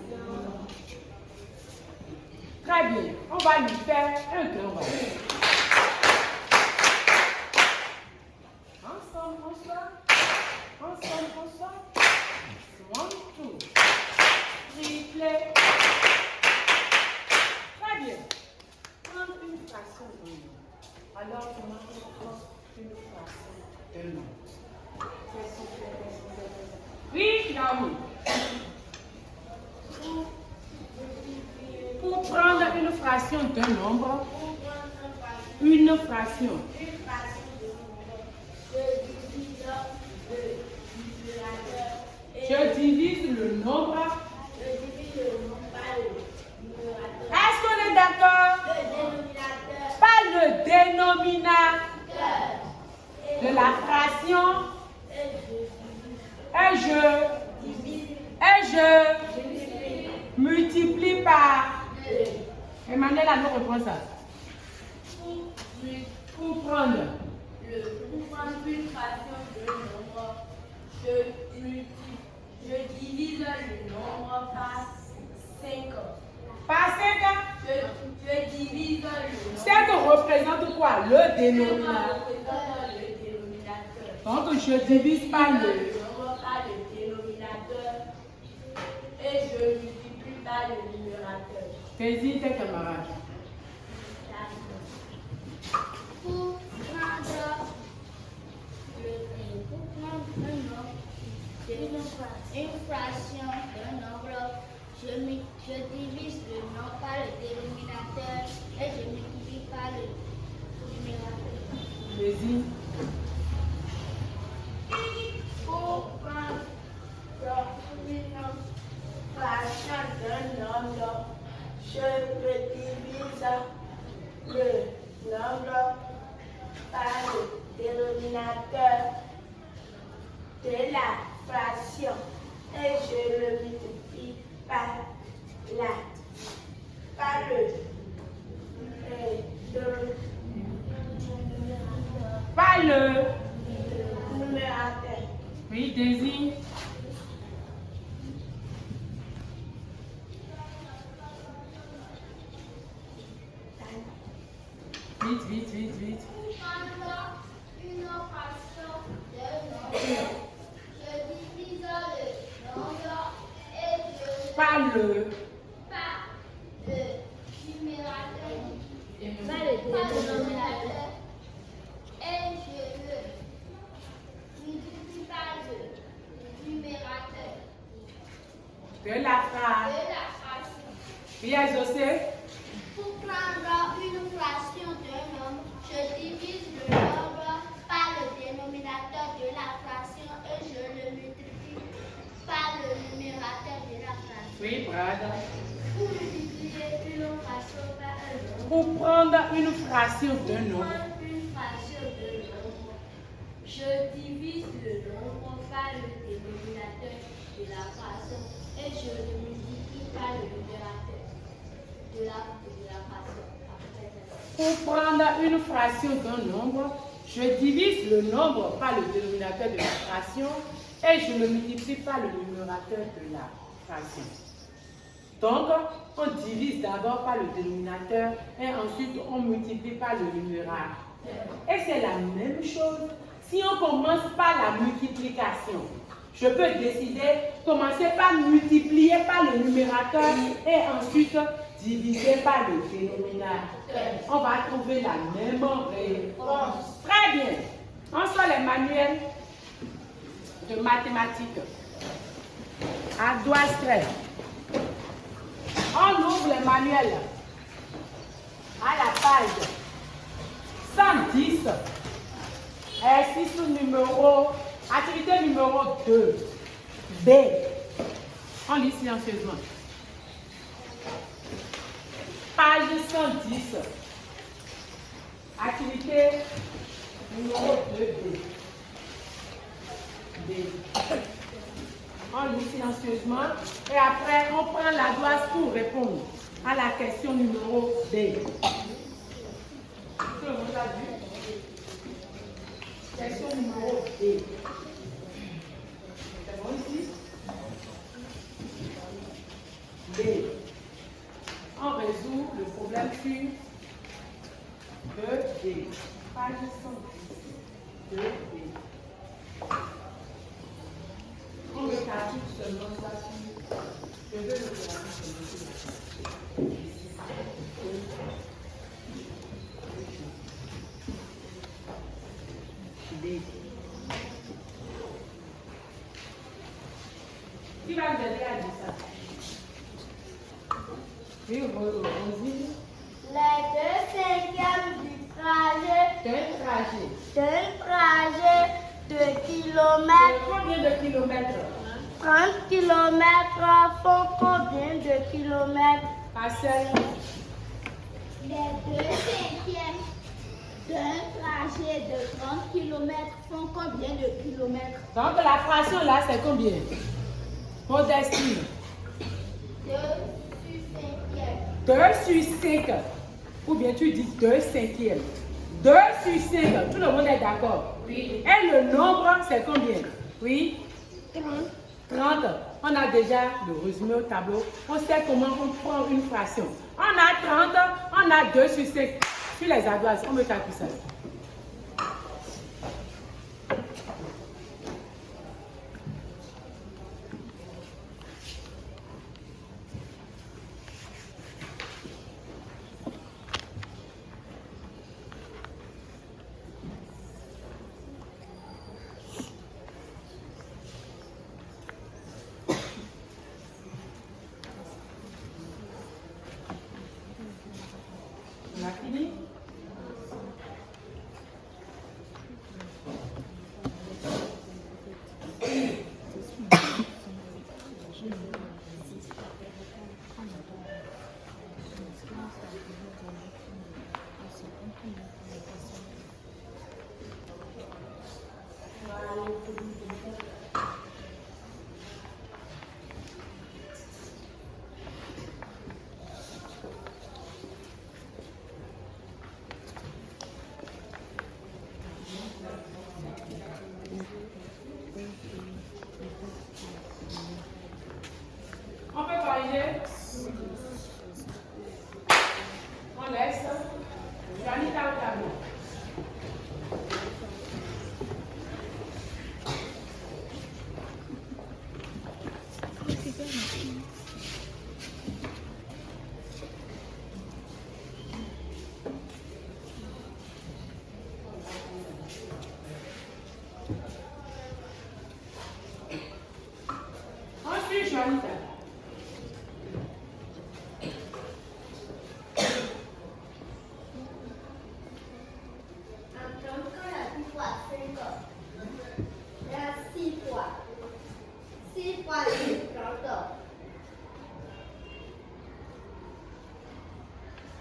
Très bien. On va lui faire un grand bras. Ensemble, on sort. Ensemble, on sort. 1, 2. Triplé. Très bien. Prendre une fraction de nom. Alors, comment on prend une fraction de nom? Oui, Naomi. Pour prendre une fraction d'un nombre, une fraction. Je divise le nombre. Est-ce qu'on est d'accord? Pas le dénominateur de la fraction. Et je multiplie par. Emmanuel a nous reprend ça. Pour prendre une fraction de nombre, je divise le nombre par 5. Par 5. Je divise le nombre. 5 représente quoi? Le dénominateur. Le dénominateur. Donc je divise par le. Par le dénominateur et je multiplie par le numérateur. Saisis tes camarades. Pour prendre une fraction d'un nombre, je divise le nombre par le dénominateur et je multiplie par le numérateur. Saisis. Pour prendre une fraction d'un nombre, je divise le nombre par le dénominateur de la fraction et je le multiplie par le numérateur. Oui, Daisy. Vite, vite, vite, vite. Pour prendre une fraction d'un nombre, je divise le nombre et je Par le. par le numérateur. Pas le Dénominateur. Et je le multiplie par le numérateur De la phrase. de la fraction. Oui, José. Pour prendre une fraction d'un nombre, je divise le nombre par le dénominateur de la fraction et je le multiplie par le numérateur de la fraction. Oui, Brad. Pour multiplier une fraction par un nombre, Pour prendre une fraction d'un nombre. prendre une fraction d'un nombre, Je divise le nombre par le dénominateur de la fraction et je le multiplie par le numérateur. de la fraction. Pour prendre une fraction d'un nombre, je divise le nombre par le dénominateur de la fraction et je le multiplie par le numérateur de la fraction. Donc, on divise d'abord par le dénominateur et ensuite on multiplie par le numérateur. Et c'est la même chose si on commence par la multiplication. Je peux décider de commencer par multiplier par le numérateur et ensuite diviser par le dénominateur. On va trouver la même réponse. Très bien. On sort les manuels de mathématiques. À doigt extrait. On ouvre les manuels à la page 110. Exercice numéro, activité numéro 2. B. On lit silencieusement. Page 110. Activité numéro 2B. B. On lit silencieusement et après on prend la doise pour répondre à la question numéro B. Tout le monde a vu? Question numéro B. C'est bon ici? B. On résout le problème sur 2B. Page 110. 2B. On récapitule seulement ça sur. Je vais le faire seulement. Qui va nous aider à dire ça? Oui, Rosine. Les 2/5 du trajet. D'un D'un trajet de kilomètres. Combien de kilomètres? 30 kilomètres font combien de kilomètres? Marcel. Les 2/5 d'un trajet de 30 km font combien de kilomètres? Donc la fraction là, c'est combien? Modestine. 2 sur 5. Ou bien tu dis 2/5. 2 sur 5. Tout le monde est d'accord? Oui. Et le nombre, c'est combien? Oui? 30. On a déjà le résumé au tableau. On sait comment on prend une fraction. On a 30, on a 2 sur 5. Sur les ardoises, on me calcule ça. On a fini? On peut corriger. On laisse. Janita au tableau. Ensuite, Janita.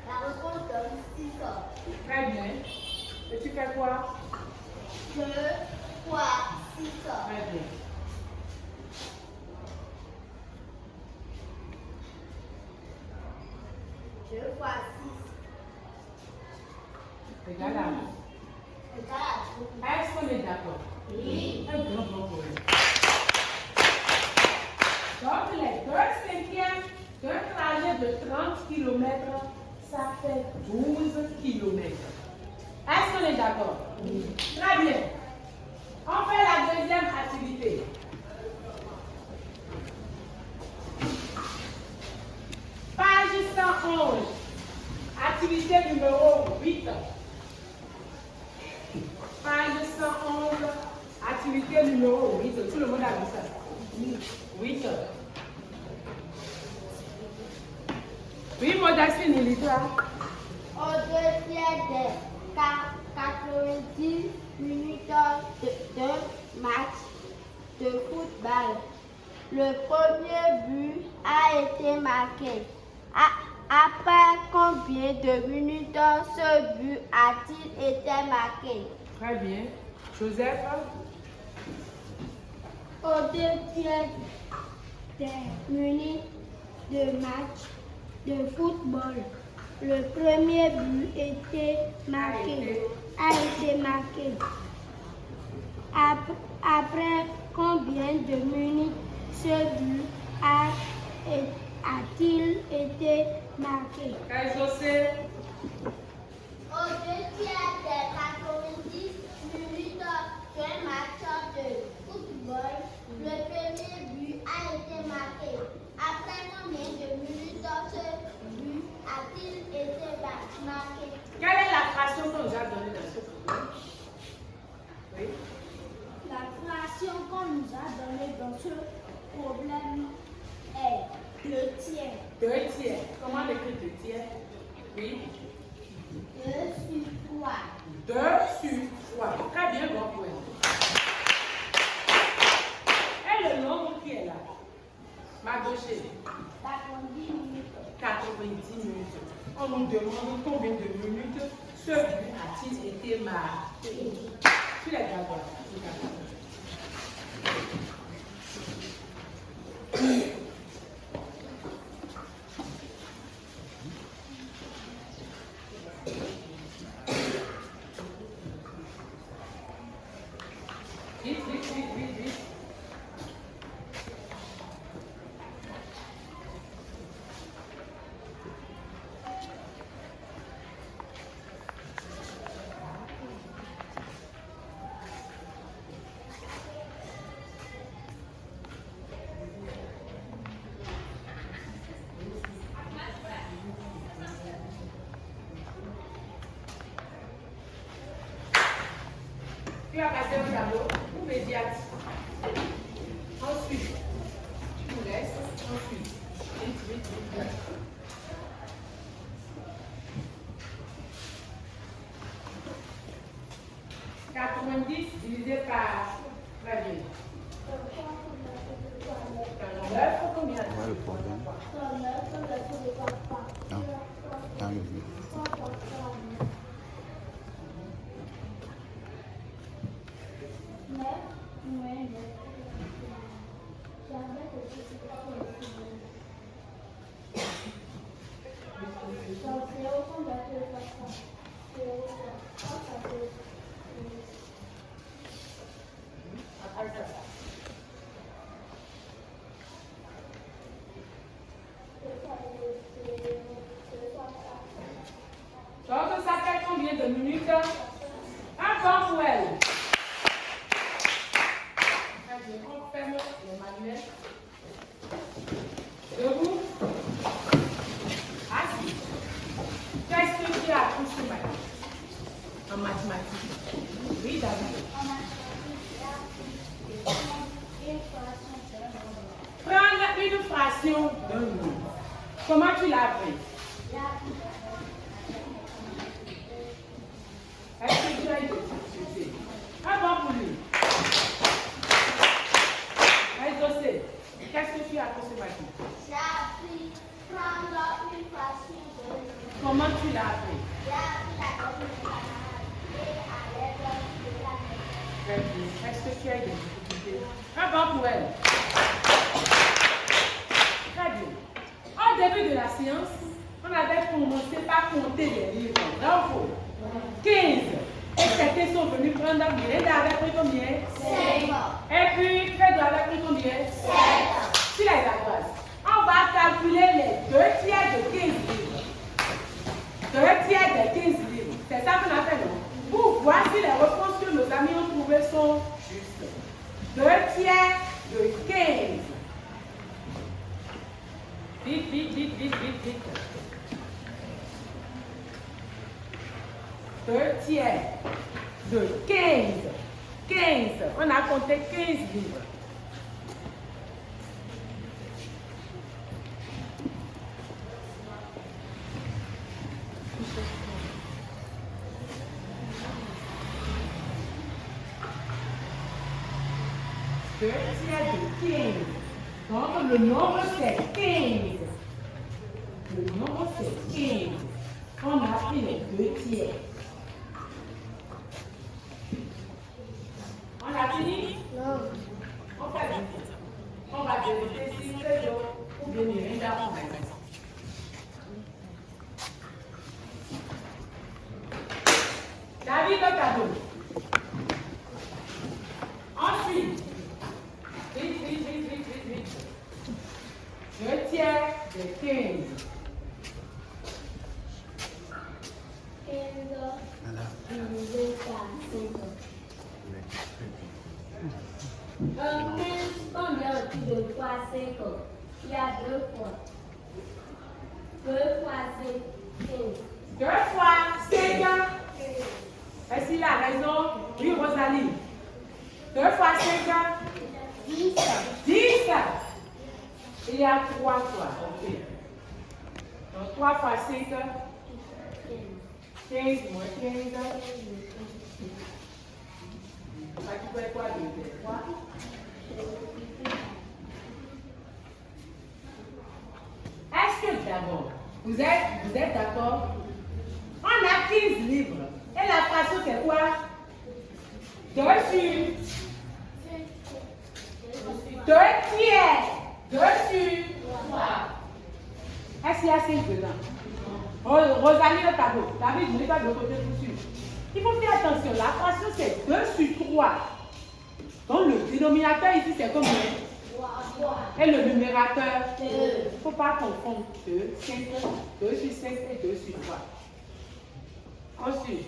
La réponse donne 6 heures. Très bien. Et tu fais quoi? 2 fois 6 heures. Très bien. Je fois 6 Égal à. égale à 2. Est-ce qu'on est d'accord? Oui. Un grand problème. Donc, les 2/5 d'un trajet de 30 km, ça fait 12 km. Est-ce qu'on est d'accord? Oui. Très bien. On fait la deuxième activité. Page 111. Activité numéro 8. Page 111. Activité numéro 8. Tout le monde a vu ça? 8. Oui, Modestine, il est là. Au 2 tiers des 90 minutes de match de football, le premier but a été marqué. Après combien de minutes ce but a-t-il été marqué? Très bien. Joseph? Au 2 tiers des minutes de match de football, le premier but a été marqué. Après combien de minutes ce but a-t-il été marqué? José? Au 2 tiers des 90 minutes d'un match de football, le premier but a été marqué. Après combien de minutes ce but a-t-il été marqué? Quelle est la fraction qu'on nous a donnée dans ce problème? Oui. La fraction qu'on nous a donnée dans ce problème est 2 tiers. 2 tiers. Comment on écrit 2 tiers? Oui. 2 sur 3. 2 sur 3. Très bien, bon point. Et le nombre qui est là? Ma gauche. 90 minutes. 90 minutes. On nous demande combien de minutes ce but a-t-il été marqué? Tu l'as d'accord? Vite, vite, vite, vite, vite. Tu as passé au tableau ou médiate. Ensuite, tu nous laisses. Ensuite, vite, vite, vite. « 90 divisé par... Très bien. 49, combien? Voilà le problème. Non, dans le but. Donc, ça fait combien de minutes? Un point pour elle. On ferme le manuel. Debout. Assis. Qu'est-ce que tu as appris ce matin? En mathématiques. Oui, David. Prendre une fraction d'un nombre. Comment tu l'as appris? Est-ce que tu as été difficulté? Un bon pour lui. José, qu'est-ce que tu as appris ce matin? J'ai appris prendre une fraction de nombre. Comment tu l'as appris? J'ai appris la et à l'aide de la méthode. Très bien. Est-ce que tu as eu des difficultés? Un bon pour elle. Très bien. Au début de la séance, on avait commencé compté les livres. Bravo. 15. Et certains sont venus prendre Miranda avec pris combien? 5. Et puis, Fredo avec pris combien? 7. Sur les adresses. On va calculer les 2 tiers de 15 livres. 2 tiers de 15 livres. C'est ça qu'on a fait, non? Pour voir si les réponses que nos amis ont trouvées sont justes. 2 tiers de 15. Vite, vite, vite, vite, vite, vite. 2 tiers de 15. 15. On a compté 15 livres. Deux tiers de 15. Donc le nombre c'est 15. Le nombre c'est 15. On a pris les 2 tiers. On a fini? Non. On va vérifier. On va vérifier si c'est l'eau ou bien Miranda en raison. David le cadeau. Ensuite, vite, vite, vite, vite, vite, vite. 2 tiers de 15. 15 Voilà. divisé par 5. Un 15, combien as-tu de fois 5? Il y a 2 fois. 2 fois 5, 15. 2 fois 5. Est-ce qu'il a raison? Oui, Rosalie. 2 fois 5. 10. 10. Il y a 3 fois. Ok. Donc 3 fois 5. 15 moins 15. Ça tu fais quoi de 3? Est-ce que d'abord, vous êtes d'accord? On a 15 livres. Et la fraction c'est quoi? 2 sur 2 tiers. 2 sur 3. Est-ce qu'il y a 5 dedans? Rosalie le tableau. David, je ne l'ai pas de côté pour sûr. Il faut faire attention. La fraction c'est 2 sur 3. Donc le dénominateur ici c'est combien? 3. Et le numérateur? 2. Il ne faut pas confondre 2, 5, 2 sur 5 et 2 sur 3. Ensuite,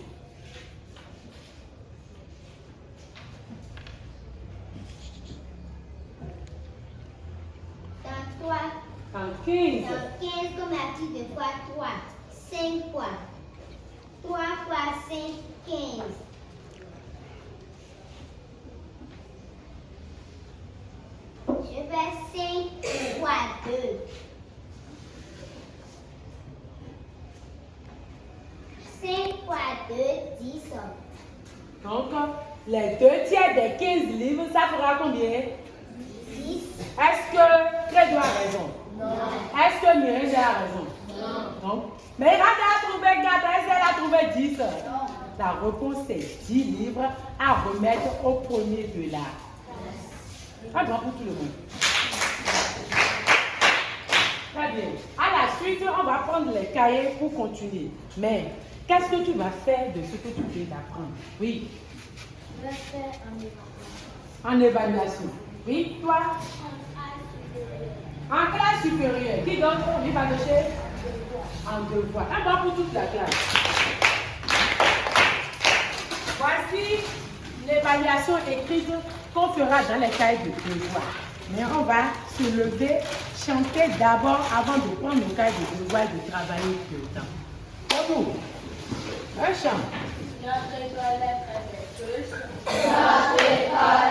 Dans 3. en 15. Dans 15, comme a dit de fois 3. 5 fois. 3 fois 5, 15. Je fais 5 fois 2. 5 fois 2, 10. Donc, les 2 tiers des 15 livres, ça fera combien? 10. Est-ce que Fredo a raison? Non. Est-ce que Miranda a raison? Non. Mais Miranda a trouvé 4, est-ce qu'elle a trouvé 10? Non. La réponse c'est 10 livres à remettre au premier de la. Un grand pour tout le monde. Très bien. À la suite, on va prendre les cahiers pour continuer. Mais qu'est-ce que tu vas faire de ce que tu viens d'apprendre? Oui. Je vais faire En évaluation. Oui, toi? En classe supérieure. Qui donne? Il va toucher? En devoir. Un bon pour toute la classe. Voici l'évaluation écrite qu'on fera dans les cahiers de devoir. Mais on va se lever, chanter d'abord avant de prendre le cahier de devoir et de travailler dedans. Debout. Un chant. Notre école est très belle. Notre école